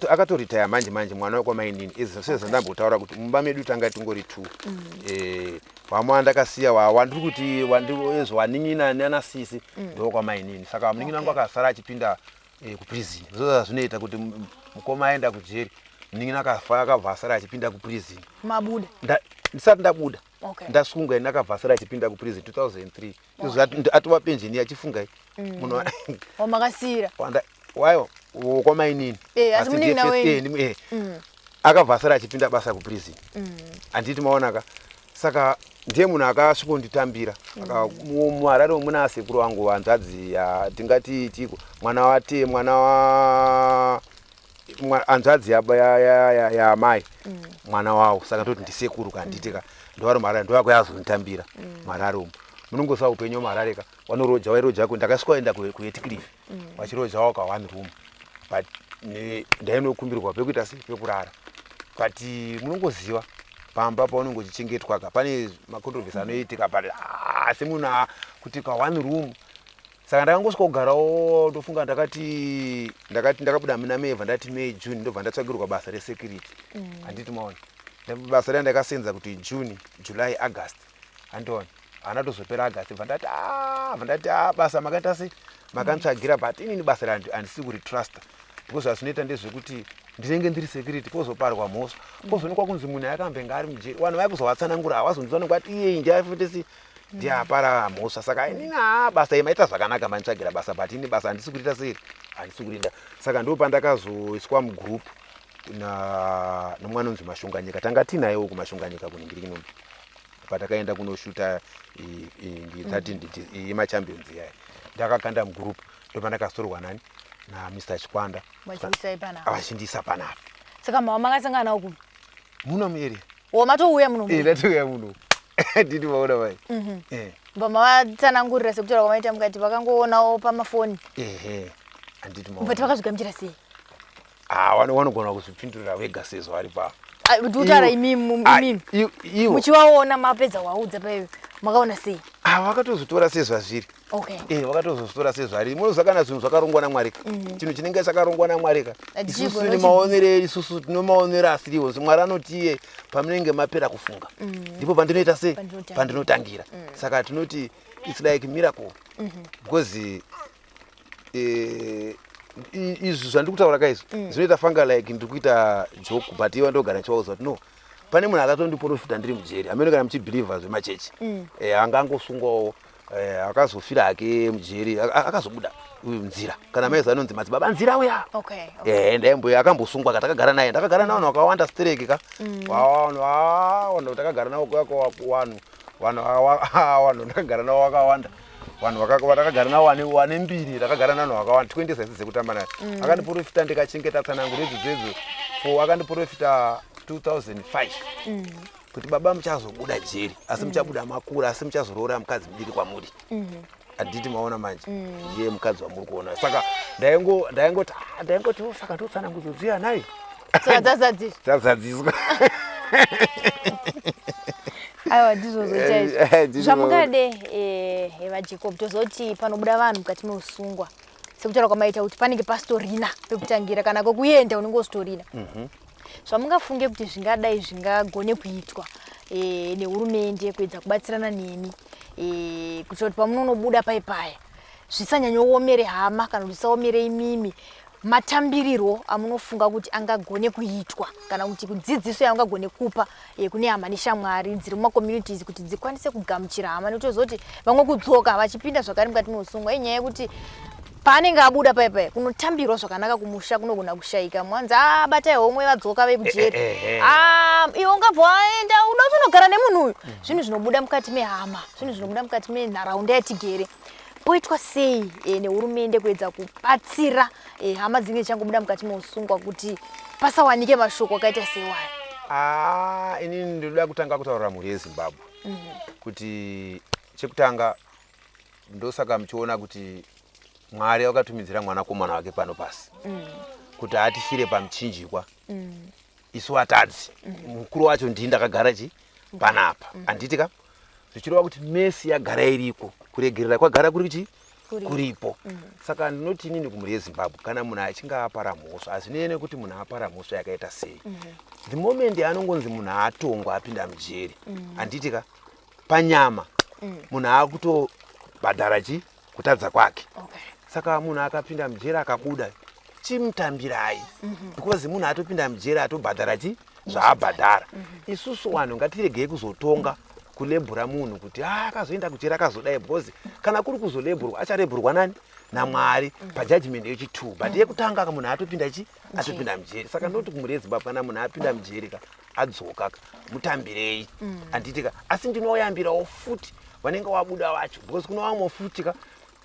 akatoritaya manje mwana wekwamainini. Izvo sezvandambotaura kuti mumba medu tanga tingori 2. Vamwe ndakasiya wandiri kuti wandiwezvo wanin'ina nanasisi ndokwamainini. Saka munin'ina wangu akasara achipinda kuprizini. Zvoza zvinoita kuti mukoma aenda kujeri, munin'ina akabva asara achipinda kuprizini. Mabuda ndisati ndabuda, ndasunga ndakabva asara achipinda kuprizini 2003. Izvo atova penjeni achifungai munhu wamakasira wayo kwamainini. Asi munin'ina wenyu akabva asara achipinda basa kuprizini. Handiti maonaka. Saka ndiye munhu akasvikonditambira. muHarare muna sekuru wangu hanzvadzi tingati tiko mwana wa hanzvadzi yaamai, mwana wavo. Saka ndoti ndisekuru kanditika ndovari muHarare, ndovako yazonditambira muHarare umu. Munongoziva upenyu muHarare ka wanoroja wairoja ndakasvikaenda kuHeathcliff vachiroja waka 1 room, but ndainokumbirwa pekuita sei pekurara. But munongoziva pamba paunenge uchichengetwa ka pane makontroversi anoitika pale asi munhu kuti ka 1 room. Saka ndakangosvika kugarawo ndofunga ndakabuda muna May, ndati May June ndobva ndatsvagirwa basa resecurity. Handiti maona basa randakasenza kuti June, July, August andiona anatozopera August ndati basa makaita sei makantsvagira, but inini basa handisi kuritrasta because zvinoita ndezvekuti ndinenge ndiri security pozoparwa mhosva pozoonekwa kunzi munhu akambenga ari mujeri, vanhu vaikuzovatsanangura havazonzwanengwa kuti iye ndiafetesi ndiapara mhosva. Saka inini basa imaita zvakanaka manitsvagira basa, but ini basa handisi kuriita sei handisi kurinda. Saka ndo pandakazoiswa mugroup nomwana unzi Mashonganyika. Tanga tinayewo kuMashonganyika kuningirikino patakaenda kunoshuta yemachampions yaye. Ndakakanda mugroup ndopandakasorwa nani naMr. Chikwanda avachindisa panapa. Saka mama makasangana uku muno mueri wamatouya muno ndatouya muno nditi vaona vai vamatsanangurira sekutaura kwamaita mukati vakangoonawo pamafoni. handiti but vakazvigamuchira sei? Wanogona kuzvipindurira wega sezvo vari pa kutaura imimi muchivaona mapedza waudza paiwe makaona sei? Vakatozotora sezvazviri. Vakatozozvitora sezvari. Munozakana zvinhu zvakarongwa naMwari. Chinhu chinenge chakarongwa naMwari ka. Isusu tine maonero asiriwo. Mwari anoti iye pamunenge mapera kufunga ndipo pandinoita sei pandinotangira. Saka tinoti it's like miracle because izvi zvandikutaura kaizvo zvinoita fanga like ndikuita joke, but iwa ndogara chiwauza kuti no, pane munhu akatondiprofita ndiri mujeri amene kana muchibhilivha zvemachechi anga angosungwawo akazofira hake mujeri akazobuda uyu nzira kana mai zanonzi madzibaba nzira uya Okay. ndembo akambosungwa katakagara naye ndakagara nawo wakawanda stereki ka wanhu takagara nawo kwako wanhu ndakagara nawo wakawanda vanhu vakagara nawo wane mbiri takagara nawo wakawanda 20 saisi dzekutamba naye akandiprofita ndikachengeta tsanangudzo idzodzo for akandiprofita 2005 kuti baba muchazobuda jeri asi muchabuda makura asi muchazoroora mukadzi mudiri kwamuri aditi maona manje ndiye mukadzi wamuri kuona saka ndaingoti saka ndotsanangudzo dziya naye dzadzadziswa aiwa ndizvozochaizvo zvamungade vajacob tozoti panobuda vanhu mukati meusungwa sekutaura kwamaita kuti panenge pasitorina pekutangira kana kwekuenda unenge usitorina zvamungafunge kuti zvingadai zvingagone kuitwa nehurumende kuedza kubatsirana nemi kuti kuti pamunonobuda paipaya zvisanyanyoomere hama kana kuti zvisaomere imimi matambirirwo amunofunga kuti angagone kuitwa kana kuti kudzidziso yaungagone kupa kune hama neshamwari dziri mumakommunities kuti dzikwanise kugamuchira hama nokutozoti vamwe kudzoka vachipinda zvakare mukati meusungwa inyaya yekuti paanenge abuda paipaya kunotambirwa zvakanaka kumusha kunogona kushaika mwanzi batai homwe vadzoka vekujeri iwe ungabva waenda uda utonogara nemunhu uyu zvinhu zvinobuda mukati mehama zvinhu zvinobuda mukati menharaunda yatigere poitwa sei nehurumende kuedza kubatsira hama dzinenge dzichangobuda mukati meusungwa kuti pasawanike mashoko akaita seiwaya inini ndinoda kutanga kutaurira mhuri yezimbabwe kuti chekutanga ndosaka muchiona kuti Mwari wakatumidzira mwanakomana wake pano pasi kuti atifire pamuchinjikwa isu vatadzi mukuru wacho ndini ndakagara panapa anditika zvichireva kuti mesi yagara iriko kuregerera kwagara kuripo saka ndinoti inini kumhuri yezimbabwe kana munhu achinge apara mhosva azvinei kuti munhu apara mhosva yakaita sei the moment anongonzi munhu atongwa apinda mujeri anditika panyama munhu akutobhadhara kutadza kwake saka munhu akapinda mujeri akabuda chimutambirai because munhu atopinda mujeri atobhadhara zvaabhadhara isusu vanhu ngatiregei kuzotonga kulebhura munhu kuti akazoenda kujeri akazodai because kana kuri kuzolebhurwa acharebhurwa nani naMwari pajudgment yechi2 but yekutanga ka munhu atopinda mujeri saka ndoti kumhuri yeZimbabwe kana munhu apinda mujeri ka adzoka mutambirei anditika asi ndinoyambirawo futi vanenge wabuda vacho because kuna vamwe futi ka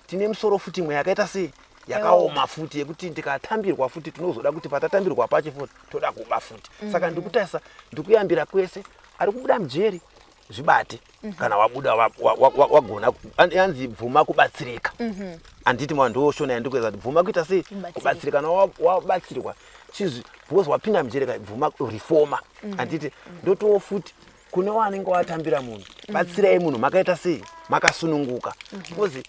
tine musoro futi imwe yakaita sei yakaoma futi yekuti ndikatambirwa futi tinozoda kuti patatambirwa pacho futi toda kuba futi saka ndikutarisa ndikuyambira kwese ari kubuda mujeri zvibate kana wabuda wagona yanzi bvuma kubatsirika anditi mwa ndoshona yandikweza bvuma kuita sei kubatsirika kana wabatsirwa chizvi because wapinda mujeri ka bvuma reforma anditi ndotowo futi kune wanenge watambira munhu batsirai munhu makaita sei makasununguka because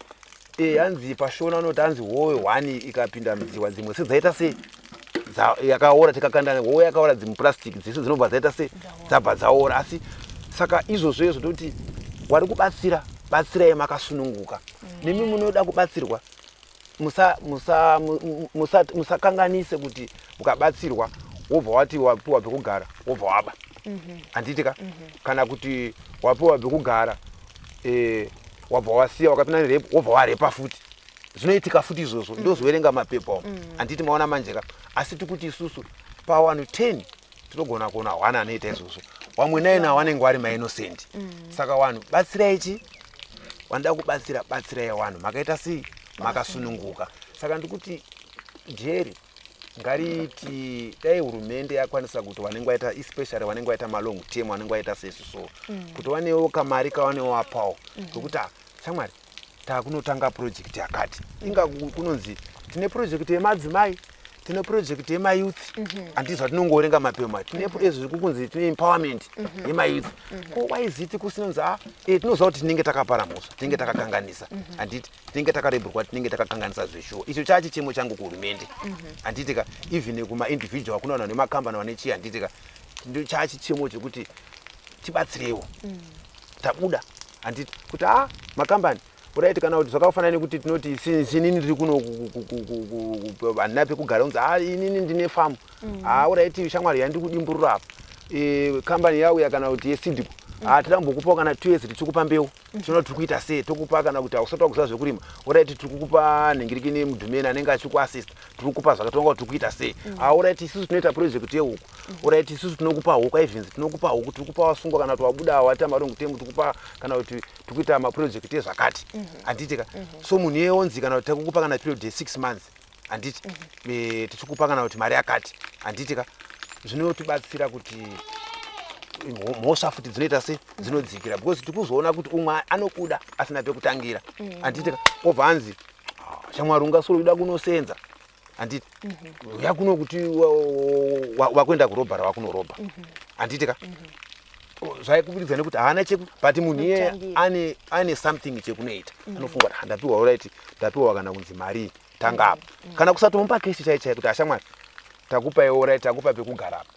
yanzi pashona unoti hanzi howe 1 ikapinda mudziwa dzimwe sedzaita sei yakaora tikakanda howe yakaora dzimwe plastic dziso dzinobva dzaita sei dzabva dzaora asi saka izvozvo zvoti wari kubatsira batsirai makasununguka nemi munoda kubatsirwa musakanganise kuti ukabatsirwa wobva wati wapiwa pekugara wobva waba anditika kana kuti wapiwa pekugara wabva wasiya wakapinda nerepo wobva warepa futi zvinoitika futi izvozvo ndozoverenga mapepa anditi maona manjeka asi tikuti isusu pa1 10 tinogona kuona 1 anoita izvozvo vamwe 9 vanenge vari mainocent saka vanhu batsirai wanda kubatsira batsirai vanhu makaita sei makasununguka saka ndikuti jeri ngariti dai hurumende yakwanisa kuti vanenge vaita especially vanenge vaita malong term vanenge vaita sesuso kuti vanewo kamari kavanewo vapawo zvokuti shamwari takunotanga project yakati inga kunonzi tine project yemadzimai tine project yemayouth handizva tinongoverenga mapema tine ezvi kukunzi tine empowerment yemayouth ko waiziti kusinonzi tinoziva kuti tinenge takapara mhosva tinenge takakanganisa handiti tinenge takarebhurwa tinenge takakanganisa zveshuwa icho chachichemo changu kuhurumende handitika even nekuma-individual kuna vanhu nemakambani vanechii handitika chachichemo chekuti tibatsirewo tabuda handiti kuti makambani uraiti kana kuti zvakafanana nekuti tinoti sinini ndiri kuno handina pekugara unzi inini ndine famu uraiti shamwari yandikudimburura apa kambani yauya kana kuti yesidiko tirambokupa kana 2 years tichikupa mbeu tinoda tikuita sei tokupa kana kuti ausata kuziva zvekurima alright tikukupa ningirikini mudhumeni anenge achikuassist tikukupa zvakatonga tikuita sei alright isusu tinoita project yehuku alright isusu tinokupa huku events tinokupa huku tikupa wasungwa kana kuti wabuda wata marongo temu tikupa kana kuti tikuita maproject ezvakati anditika so munhu yeonzi kana kuti takukupa kana period ye 6 months anditi tichikupa kana kuti mari yakati anditika zvinotibatsira kuti mhosva futi dzinoita sei dzinodzikira because tikuzoona kuti umwe anokuda asina pekutangira anditika obva anzi shamwari ungasoro uda kunosenza anditi yakuno kuti wakwenda kurobha rawakunorobha anditika zvaikubudikidza nekuti haana cheku but munhu iye ane something chekunoita anofunga kuti ndapiwa alright ndapiwa kana kunzi mari tanga apa kana kusatomupa kesi chaichai kuti ashamwari takupa iwe alright takupa pekugara apa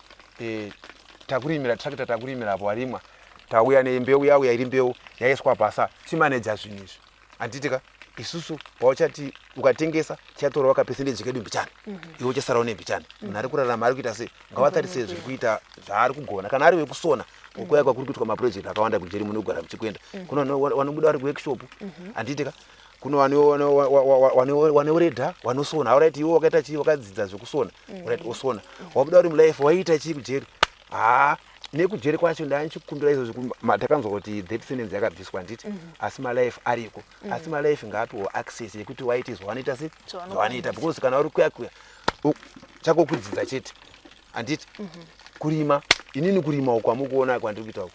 takurimira tractor takurimira apo warimwa tauya nembeu yauya iri mbeu yaiswa basa timaneja zvinhu izvi anditika isusu pauchati ukatengesa chatora waka percentage kedu mbichana iwe uchasarawo nembichana munhu ari kurarama ari kuita sei ngavatarise zviri kuita zvaari kugona kana ari wekusona ukuya kwakuri kuitwa maproject akawanda kujeri munogara muchikwenda kuno wanobuda vari kuworkshop anditika kuno wanoredha wanosona alright iwe wakaita chii wakadzidza zvekusona alright osona wabuda uri mulife waiita chii kujeri nekujeri kwacho ndanichikumbira izvo takanzwa kuti that sentence yakabviswa nditi asi malife ariko asi malife ngaapiwo access yekuti waiti zvawanoita sei zvawanoita because kana uri kuya chako kudzidza chete anditi kurima inini kurima uko amukuona kwandiri kuita uko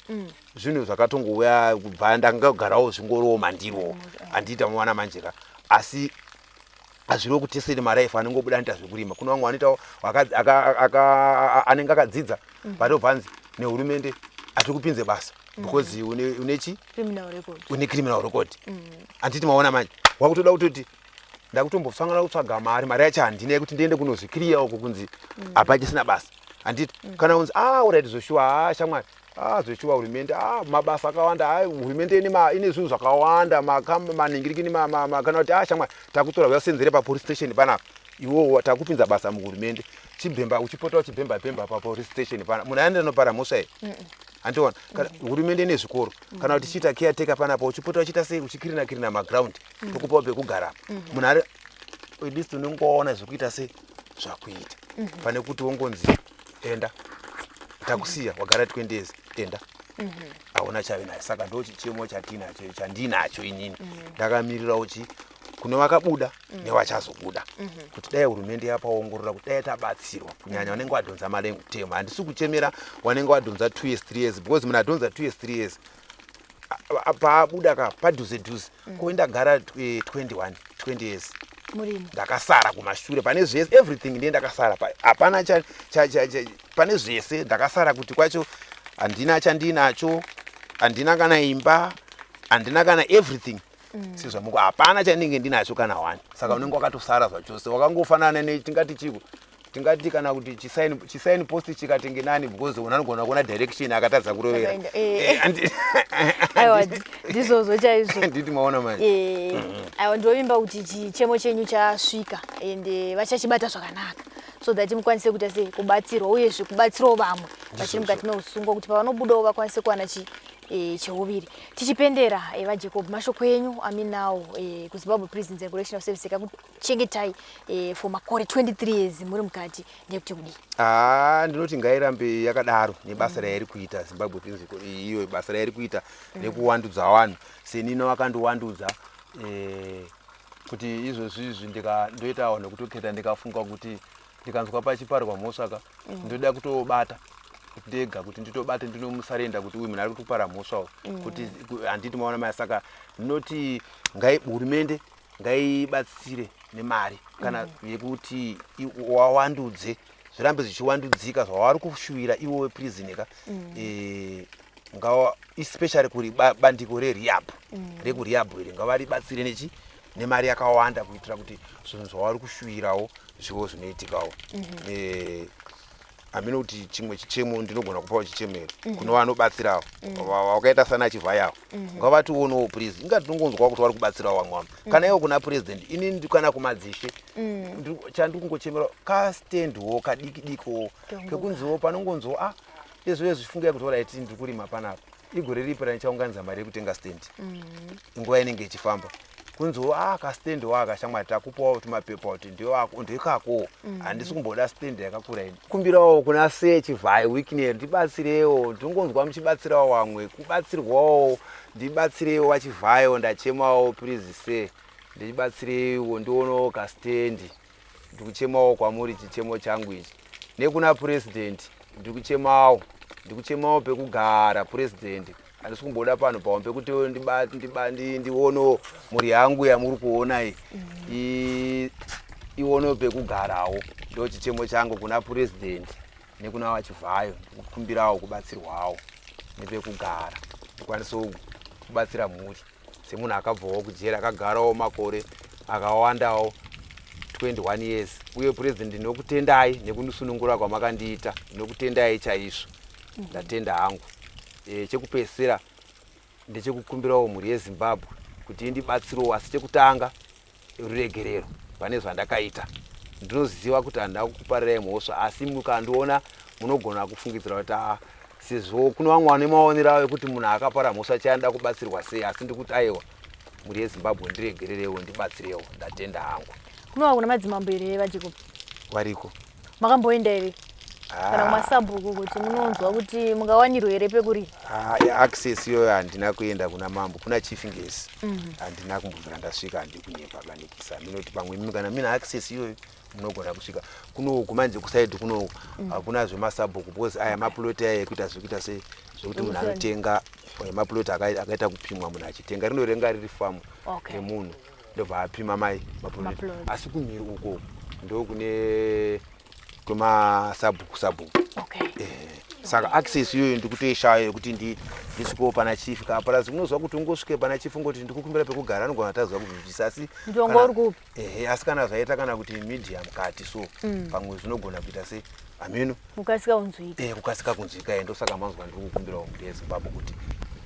zvinhu zvakatongouya kubva ndangagarawo zvingorowo mandiro andita mwana manjeka asi azviro kuteseri marife anongobuda nita zvekurima kuna vamwe vanoitawo anenge akadzidza vatobvanzi nehurumende atikupinze basa because unechi une criminal record anditi maona manje wakutoda kutoti ndakutombosangana kutsvaga mari yacho handina yekuti ndiende kunozvikiriya uko kunzi apa chisina basa anditi kana unzi alright zoshuwa shamwari zoshuwa hurumende mabasa akawanda hurumende ine zvinhu zvakawanda maningirikini kana kuti shamwari takutora uyasenzere papolice station panapa iwowo takupinza basa muhurumende chibhemba uchipota uchibhemba papolice station pana munhu aenda nopara mhosva here andiona hurumende nezvikoro kana kuti chiita caretaker panapa uchipota uchiita sei uchikirina maground tokupawo pekugara munhu ari at least unongoona zvekuita sei zvakuita pane kuti wongonzi enda takusiya wagara 20 days enda auna chave naye saka ndo chichemo chandinacho inini ndakamirira uchi kuno vakabuda nevachazobuda kuti dai hurumende yapaongorora kuti dai tabatsirwa kunyanya vanenge vadhonza mari emutemo handisi kuchemera wanenge wadhonza 2 years 3 years because munhu adhonza 2 years 3 years paabuda ka padhuze koenda gara 20 years ndakasara kumashure pane zvese everything ndiye ndakasara hapana pane zvese ndakasara kuti kwacho handina chandinacho handina kana imba handina kana everything sizvamuko hapana chandinge ndinacho kana 1 saka unenge wakatosara zvachose wakangofanana netingati chiko tingati kana kuti chisign post chikatenge nani because unanogona kuona direction akatadza kurovera aiwa ndizvozvo chaizvo nditi maona manje aiwa ndovimba kuti chichemo chenyu chasvika ende vachachibata zvakanaka so that mukwanise kuita sei kubatsirwa uyezve kubatsirawo vamwe vachiri mukati meusungwa kuti pavanobudawo vakwanise kuwana cheuviri tichipendera vaJacob mashoko enyu aminawo kuZimbabwe Prisons and Correctional Service kakuchengetai for makore 23 years muri mukati ndekuti kudi ndinoti ngairambe yakadaro nebasa rairi kuita Zimbabwe Prisons iyo basa rairi kuita nekuwandudza vanhu senino vakandowandudza kuti izvozvizvi ndoitawo nekutoketa ndikafunga kuti ndikanzwa pachiparwa mhosva ndoda kutobata ndega kuti nditobate ndinomusarenda kuti uyu munhu ari kutopara mhosva kuti handiti maona mai saka ndinoti hurumende ngaibatsire nemari kana yekuti wawandudze zvirambe zvichiwandudzika zvavari kushuwira iwo weprisoner especially kuri bandiko rerehab rekurehab iri ngavaribatsire nechi nemari yakawanda kuitira kuti zvinhu zvavari kushuwirawo zvivo zvinoitikawo amino kuti chimwe chichemo ndinogona kupawo chichemero kuno vanobatsirawo wakaita sana chivhayawo ngavationowo prison ingati tinongonzwa kuti vari kubatsirawo vamwe kana iwo kuna president inini kana kumadzishe chandikungochemera kastendwo kadikidikowo kekunziwo panongonzwa izvo zvifungai kuti oraiti ndiri kurima panapa igore ripi ranichaunganidza mari yekutenga stand nguva inenge ichifamba kunzo ka stand wakashamwari takupawo tumapepa kuti ndikako handisi kumboda stand yakakura ini kumbirawo kuna Chivhayo weekend ndibatsirewo ndingonzwa muchibatsirawo vamwe kubatsirwawo ndibatsirewo vaChivhayo ndachemawo please say ndichibatsirewo ndionawo stand ndikuchemawo kwamuri chichemo changu ichi nekuna president ndikuchemawo pekugara president handisi kumboda pano pamwe pekuti ndiono muri yangu yamuri kuona iono pekugarawo ndo chichemo changu kuna president nekuna vaChivhayo ndikukumbirawo kubatsirwawo nepekugara ndikwanisewo kubatsira mhuri semunhu akabvawo kujera akagarawo makore akawandawo 21 years uye president ndinokutendai nekundisunungura kwamakandiita ndinokutendai chaizvo ndatenda hangu chekupedzisira ndechekukumbirawo mhuri yeZimbabwe kuti indibatsirewo asi chekutanga ruregerero pane zvandakaita ndinoziva kuti handina kukuparirai mhosva asi mukandiona munogona kufungidzira kuti sezvo kuno vamwe vane maonero avo ekuti munhu akapara mhosva chanoda kubatsirwa sei asi ndikuti aiwa mhuri yeZimbabwe ndiregererewo ndibatsirewo ndatenda hangu kunova kuna madzimambo here vaJacob variko makamboenda here kana kumasabhuku kuti munonzwa kuti mungawanirwa here pekuri access iyoyo handina kuenda kuna mambo kuna chief ngesi handina kumbobvira ndasvika handikunyepa banikisa minoti pamwe mimi kana mina access iyoyo munogona kusvika kunoku manje kusaidi kunoku hakuna zvemasabhuku because aya maploti aya ekuita zvekuita sei zvekuti munhu anotenga maploti akaita kupimwa munhu achitenga rinorenga riri famu remunhu ndobva apima mai maploti asi kumhiri uko ndokune kumasabhuku saka access iyoyo ndikutoishaya yekuti ndisvikewo pana chief kaparazi unozwa kuti ungosvike pana chief ngoti ndikukumbira pekugara anogona taziva kubvisa asi asi kana zvaita kana kuti medium kati so pamwe zvinogona kuita se ameno kukasika kunzwika ndosaka manzwa ndiri kukumbirawo mhuri yeZimbabwe kuti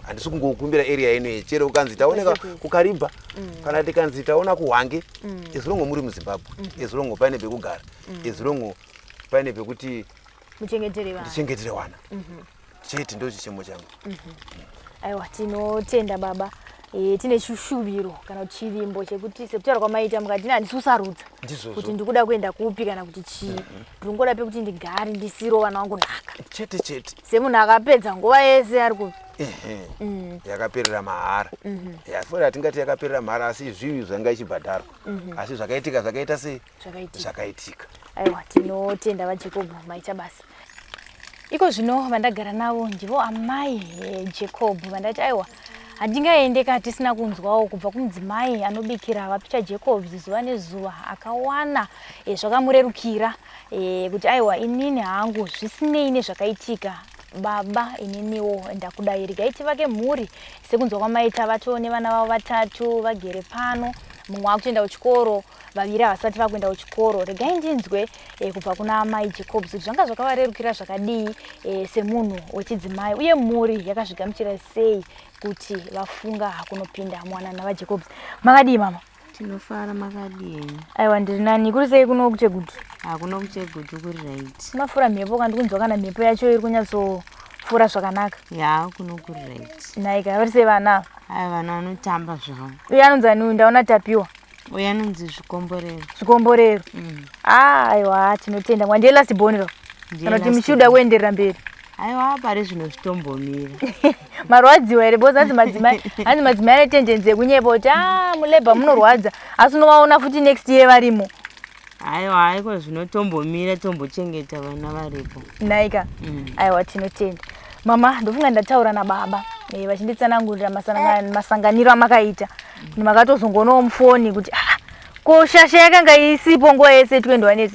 handisi kungokumbira area inoyi chero ukanzi taoneka kuKarimba kana tikanzi taona kuHwange ezilongo muri muZimbabwe ezilongo paine pekugara ezilongo paine pekuti ndichengetere wana chete ndo chichemo changu aiwa tinotenda baba tine chushuviro kana kuti chivimbo chekuti sekutaura kwamaita mukati handisi kusarudza kuti ndikuda kuenda kupi kana kuti chii ndingoda pekuti ndigare ndisiro vana vangu nhaka chete semunhu akapedza nguva yese ari kupi yakaperera mahara yafora hatingati yakaperera mahara asi zvivi zvanga ichibhadharwa asi zvakaitika zvakaita sei zvakaitika aiwa tinotenda vaJacob maita basa iko zvino vandagara navo ndivo amai Jacob vandati aiwa handingaendeka tisina kunzwawo kubva kumudzimai anobikira vaPeter Jacobs zuva nezuva akawana zvakamurerukira kuti aiwa inini hangu zvisinei nezvakaitika baba ininiwo ndakudai regai vake mhuri sekunzwa kwamaita vatone vana vavo vatatu vagere pano mumwe akutoenda kuchikoro vaviri havasati vakuenda kuchikoro regai ndinzwe kubva kuna amai Jacobs kuti zvanga zvakavarerukira zvakadii semunhu wechidzimai uye mhuri yakazvigamuchira sei kuti vafunga kunopinda mwanana vaJacobs makadii mama tinofara makadii aiwa ndiri nani kuri sei kuno kuchegutu hakuna kuchegutu kuri right mafura mhepo kandi kunzwa kana mhepo yacho iri kunyatsofura zvakanaka ya kuno kuri right naika vari sei vana ai vana vanotamba zvavo uye anonzi aniu ndaona tapiwa uye anonzi zvikomborero aiwa tinotenda mwandiye last born ro kana kuti muchiuda kuenderera mberi aiwa pari zvino zvitombomira marwadziwa here bozi hanzi madzimai ane tendenzi yekunyepa kuti mulebha munorwadza asi unovaona futi next year varimo aiwa aiko zvinotombomira tombochengeta vana varipo naika aiwa tinotenda mama ndofunga ndataura nababa vachinditsanangurira masanganiro amakaita makatozongonawo mufoni kuti ko shasha yakanga isipo nguva yese 21 years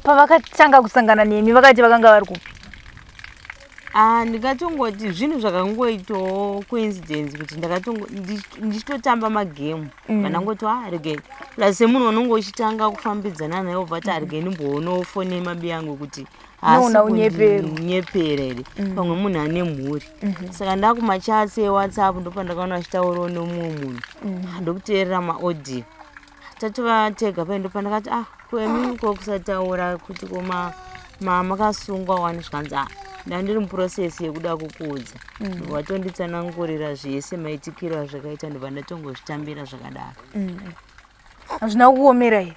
pavakatanga kusangana nemi vakati vakanga vari kupi ndikatongoti zvinhu zvakangoitawo coincidence kuti ndichitotamba magemu vanangoti regai plus semunhu unonge uchitanga kufambidzana naye ubva kuti regai ndimboonawo foni yemabi yangu kuti unyepera here pamwe munhu ane mhuri saka ndakumachatsi eWhatsApp ndopandakaona achitaurawo nemumwe munhu ndokuteerera maaudio tatovatega pai ndopandakati kwemi ko kusataura kuti koma makasungwa wani zvikanzi ndandiri muprocess yekuda kukuudza watonditsanangurira zvese maitikiro azvakaita ndobva ndatongozvitambira zvakadaro. Hazvina kuomera here?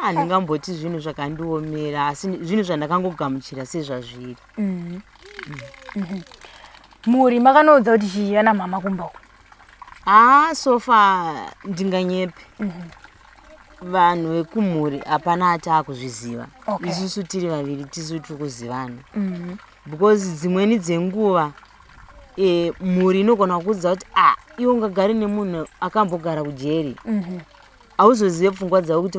Handingamboti zvinhu zvakandiomera asi zvinhu zvandakangogamuchira sezvazviri. Muri makanoudza kuti chii ana mama kumba uko? Sofa ndinganyepe. Vanhu vekumhuri hapana ataakuzviziva. Isusu tiri vaviri tisu tiri kuzivana. Because dzimweni dzenguva mhuri inogona kuudza kuti iwe ungagari nemunhu akambogara kujeri. Hauzozive pfungwa dzavo kuti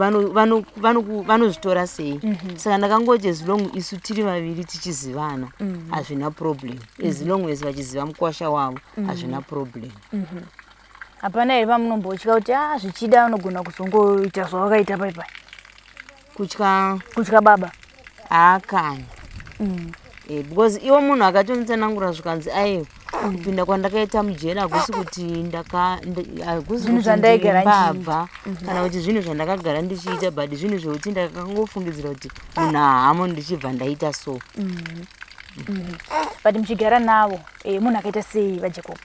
vanozvitora sei. Saka ndakangoti as long isu tiri vaviri tichizivana hazvina problem. As long as vachiziva mukwasha wavo hazvina problem. Hapana here pamunombotya kuti zvichida unogona kuzongoita zvawakaita paipai? Kutya baba? Kana. Because iwo munhu akatonditsanangura zvikanzi aiwa kupinda kwandakaita mujeri hakusi kuti ndaimbabva kana kuti zvinhu zvandakagara ndichiita but zvinhu zvokuti ndakangofungidzira kuti munhu hahamo ndichibva ndaita so. But muchigara navo munhu akaita sei vaJacob?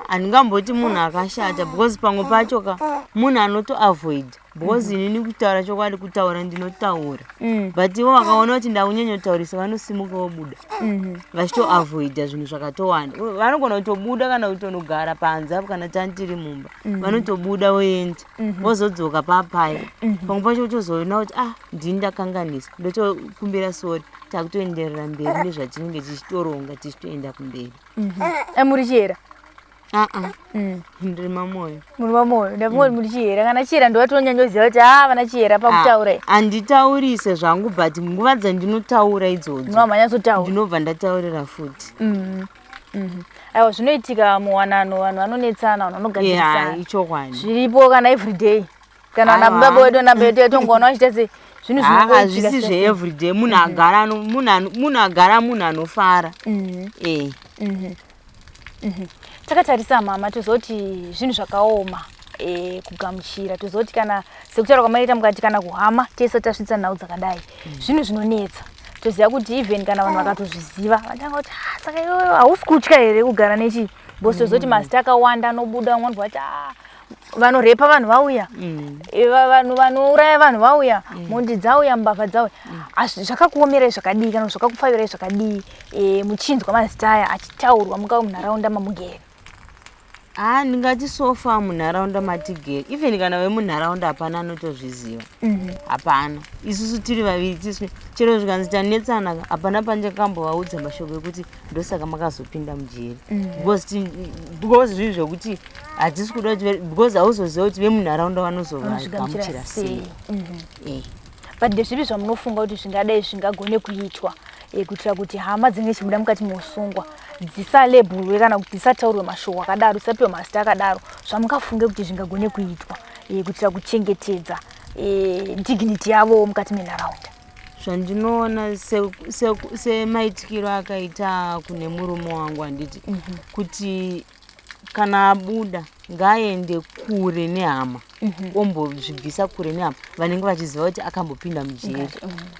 Handingamboti munhu akashata because pamwe pacho munhu anotoavoid because inini kutaura chokwadi kutaura ndinotaura but ivo vakaona kuti ndakunyanyotaurisa vanosimuka vobuda vachitoavoida zvinhu zvakatowanda. Vanogona kutobuda kana kutonogara panze apo kana tandiri mumba vanotobuda voenda vozodzoka papaya. Pamwe pacho kutozoona kuti ndini ndakanganisa ndotokumbira sori takutoenderera mberi nezvatinenge tichitoronga tichitoenda kumberi. Muri chiyera? Ndiri mamoyo. Muri mamoyo? Ndakungoti muri chiyera. Kana chiyera ndovatonyanyoziva kuti vana chiyera pakutaura. Handitaurise zvangu but nguva dzandinotaura idzodzo ndinobva ndataurira futi. Aiwa zvinoitika muwanano vanhu vanonetsana vanhu vanogadzirisana. Ichokwadi. Zviripo kana everyday. Kana nababa wedu nabedu tongoona vachita sei zvinhu zvinoitika. Hazvisi zveeveryday. Munhu agara munhu anofara. Takatarisa mama tozoti zvinhu zvakaoma kugamuchira tozoti kana sekutaura kwamaita mukati kana kuhama tese tasvitsa nhau dzakadai zvinhu zvinonetsa toziva kuti even kana vanhu vakatozviziva vatanga kuti saka iwewe hausi kutya here kugara nechi because tozoti mazita akawanda anobuda vamwe vanhu vati vanorepa vanhu vauya vanhu vanouraya vanhu vauya mhondi dzauya mbavha dzauya zvakakuomerai zvakadii kana zvakakufairai zvakadii muchinzwa mazita aya achitaurwa mungava munharaunda mamugere? Ndingati sofa munharaunda matigere even kana vemunharaunda hapana anotozviziva. Hapana. Isusu tiri vaviri tisu chero zvikanzi tanetsana hapana pandakambovaudza mashoko ekuti ndosaka makazopinda mujeri. Because zvinhu zvokuti hatisi kuda kuti because hauzoziva kuti vemunharaunda vanozovagamuchira sei. But ndezvipi zvamunofunga kuti zvingadai zvingagone kuitwa kuitira kuti hama dzinenge chibuda mukati meusungwa dzisalebhurwe kana kuti dzisataurwe mashoko akadaro dzisapiwa mazita akadaro zvamungafunge kuti zvingagone kuitwa kuitira kuchengetedza dignity yavo mukati menharaunda? Zvandinoona semaitikiro akaita kune murume wangu handiti kuti kana abuda ngaaende kure nehama ombozvibvisa kure nehama vanenge vachiziva kuti akambopinda mujeri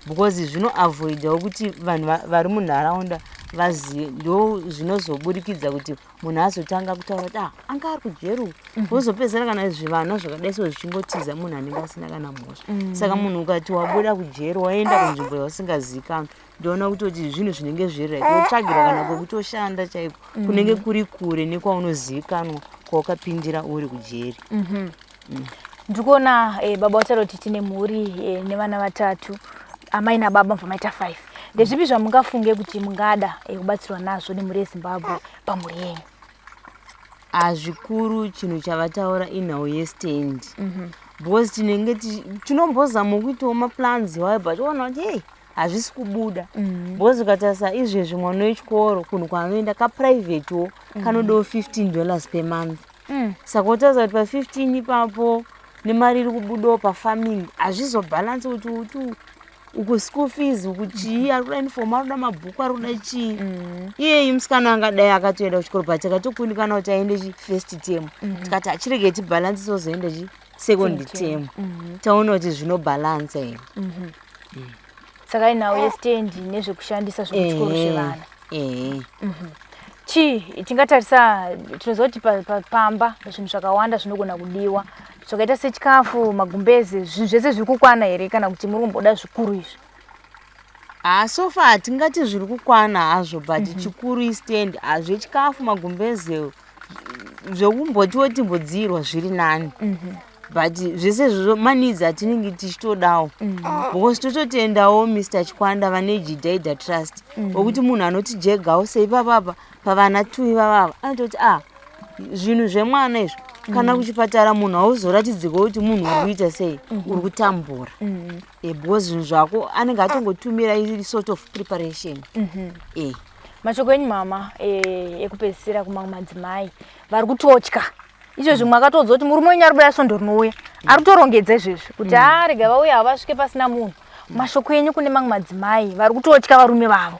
because zvinoavoidawo kuti vanhu vari munharaunda vazive ndo zvinozoburikidza kuti munhu azotanga kutaura kuti anga ari kujeri wozopedzera kana zvivana zvakadai so zvichingotiza munhu anenge asina kana mhosva. Saka munhu ukati wabuda kujeri waenda kunzvimbo yausingazivikanwa ndoona kutoti zvinhu zvinenge zviri kutsvagira kana kwekutoshanda chaiko kunenge kuri kure nekwaunozivikanwa kwawakapindira uri kujeri. Ndikuona baba wataura kuti tine mhuri nevana vatatu amai nababa mva maita 5. Ndezvipi zvamungafunge kuti mungada kubatsirwa nazvo nemhuri yeZimbabwe pamhuri yenyu? Zvikuru chinhu chavataura inhau yestand because tinenge tinombozama kuitawo maplans iwayo but ona kuti hey hazvisi kubuda because ukatarisa izvezvi mwana wechikoro kunhu kwaanoenda kaprivate kanodawo $15 per month. Saka utaridza kuti pa15 ipapo nemari iri kubudawo pafarming hazvizobhalansi kuti uku school fees ukuchii ari kuda uniform ari kuda mabhuku ari kuda chii. Iyeyi musikana angadai akatoenda kuchikoro but akatokundikana kuti aende first term tikati achirege tibhalansi sozoenda second term taona kuti zvinobhalansa here. saka inawo yestand nezvekushandisa zvekuchikoro chevana. Tingatarisa tinozoti pamba zvinhu zvakawanda zvinogona kudiwa zvakaita sechikafu, magumbeze, zvinhu zvese zviri kukwana here kana kuti muri kumboda zvikuru izvi? So far tingati zviri kukwana hazvo, but chikuru istand zvechikafu, magumbeze zvekumbotiwo timbodzirwa zviri nani. But zvese zvizvo manidzi atinenge tichitodawo. Because tototendawo Mr. Chikwanda vane Jidhaidha Trust. Wokuti munhu anotijegawo sei papapa pavana 2 ivava anototi zvinhu zvemwana izvo kana kuchipatara munhu hauzoratidziko kuti munhu uri kuita sei, uri kutambura. Because zvinhu zvako anenge atongotumira sort of preparation. Mashoko enyu mama ekupedzisira kumamwe madzimai vari kutotya izvozvo mwakatodza kuti murume wenyu ari kubuda svondo rinouya ari kutorongedza izvezvi kuti rega vauya havasvike pasina munhu. Mashoko enyu kune mamwe madzimai vari kutotya varume vavo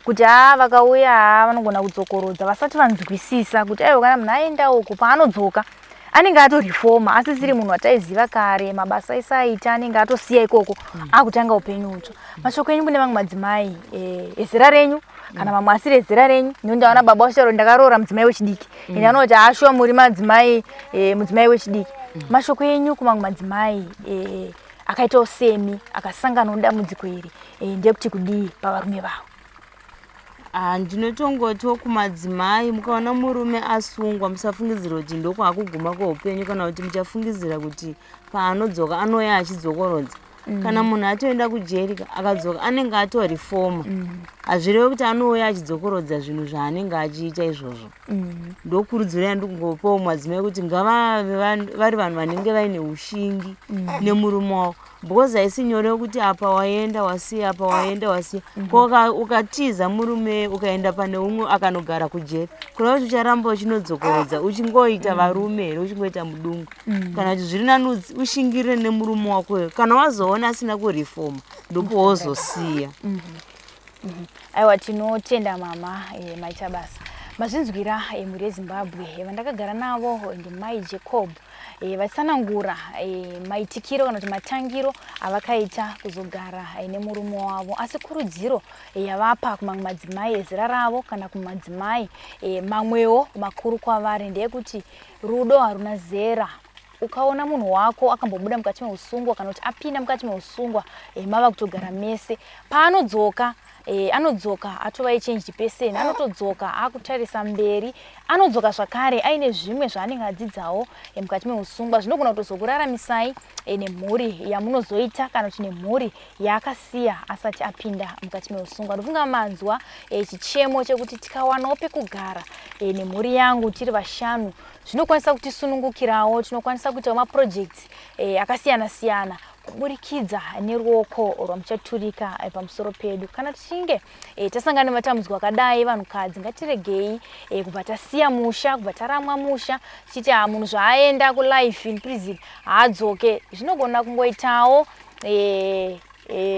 kuti vakauya vanogona kudzokorodza vasati vanzwisisa kuti aiwa kana munhu aenda uko paanodzoka anenge atorifoma asisiri munhu ataiziva kare mabasa aisaita anenge atosiya ikoko akutanga upenyu utsva. Mashoko enyu kune mamwe madzimai ezera renyu kana mamwe asiri ezera renyu. Ndaona baba washaro ndakaroora mudzimai wechidiki ende anoti ashuwa muri madzimai mudzimai wechidiki. Mashoko enyu kumamwe madzimai akaitawo semi akasangana nedambudziko iri ndekuti kudii pavarume vavo? Ndinotongotiwo kumadzimai, mukaona murume asungwa musafungidzira kuti ndoko akuguma kweupenyu kana kuti muchafungidzira kuti paanodzoka anoya achidzokorodza. Kana munhu atoenda kujeri akadzoka anenge atorifoma. Hazvirevi kuti anouya achidzokorodza zvinhu zvaanenge achiita izvozvo. Ndokurudziro yandingopawo madzimai kuti ngavave vari vanhu vanenge vaine ushingi nemurume wavo. Because haisi nyore kuti apa waenda wasiya, apa waenda wasiya. Ukatiza murume ukaenda pane umwe akanogara kujeri, kureva kuti ucharamba uchinodzokorodza uchingoita varume here, uchingoita mudungu. Kana kuti zviri nani ushingire nemurume wako kana wazoona asina kurifoma ndipo wozosiya. Aiwa, tinotenda mama maita basa. Mazvinzwira muri yeZimbabwe vandakagara navo ndimai Jacob vatsanangura maitikiro kana kuti matangiro avakaita kuzogara nemurume wavo, asi kurudziro yavapa kumamwe madzimai ezera ravo kana kumadzimai mamwewo makuru kwavari ndeyekuti rudo haruna zera. Ukaona munhu wako akambobuda mukati meusungwa kana kuti apinda mukati meusungwa mava kutogara mese, paanodzoka anodzoka atova echange person, anotodzoka akutarisa mberi, anodzoka zvakare aine zvimwe zvaanenge adzidzawo mukati meusungwa zvinogona kutozokuraramisai nemhuri yamunozoita kana kuti nemhuri yaakasiya asati apinda mukati meusungwa. Ndofunga manzwa chichemo chekuti tikawanawo pekugara nemhuri yangu tiri vashanu zvinokwanisa kutisunungukirawo, tinokwanisa kuitawo maprojects akasiyana siyana kuburikidza neruoko rwamuchaturika pamusoro pedu. Kana tichinge tasangana nematambudziko akadai vanhukadzi ngatiregei kubva tasiya musha, kubva taramwa musha tichiti munhu zvaaenda kulife in prison haadzoke. Zvinogona kungoitawo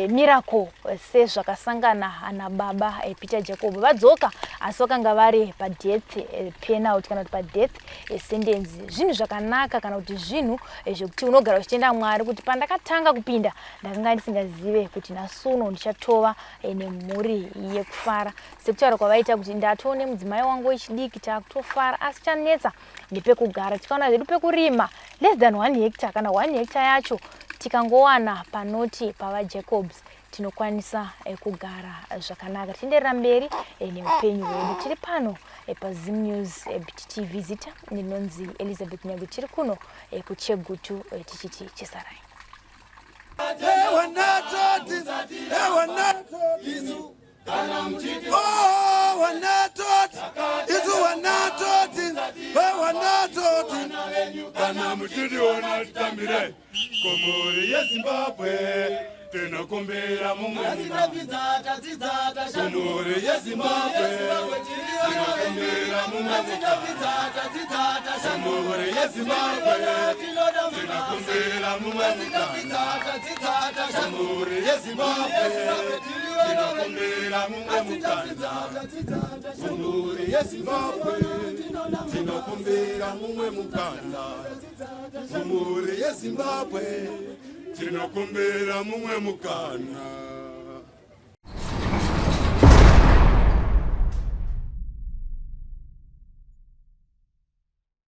miracle sezvakasangana nababa Peter Jacob. Vadzoka asi vakanga vari padeath penalty kana kuti padeath sentence. Zvinhu zvakanaka kana kuti zvinhu zvekuti unogara uchitenda Mwari kuti pandakatanga kupinda ndakanga ndisingazive kuti nasuno ndichatova nemhuri yekufara. Sekutaura kwavaita kuti ndatone mudzimai wangu wechidiki takutofara, asi chanetsa ndepekugara. Tikaona zvedu pekurima less than 1 hectare kana 1 hectare yacho tikangowana panoti pava Jacobs tinokwanisa kugara zvakanaka tienderera mberi neupenyu hwedu. Tiri pano paZim News BTTV zita ndinonzi Elizabeth Nyagu, tiri kuno kuChegutu tichiti chisarai. Komori yeZimbabwe tinokumbira mumwe komori yeZimbabwe tinokumbira mumwe komori yeZimbabwe tinokumbira mumwe komori yeZimbabwe tinokumbira mumwe komori yeZimbabwe tinokumbira mumwe komori yeZimbabwe tinokumbira mumwe mukana.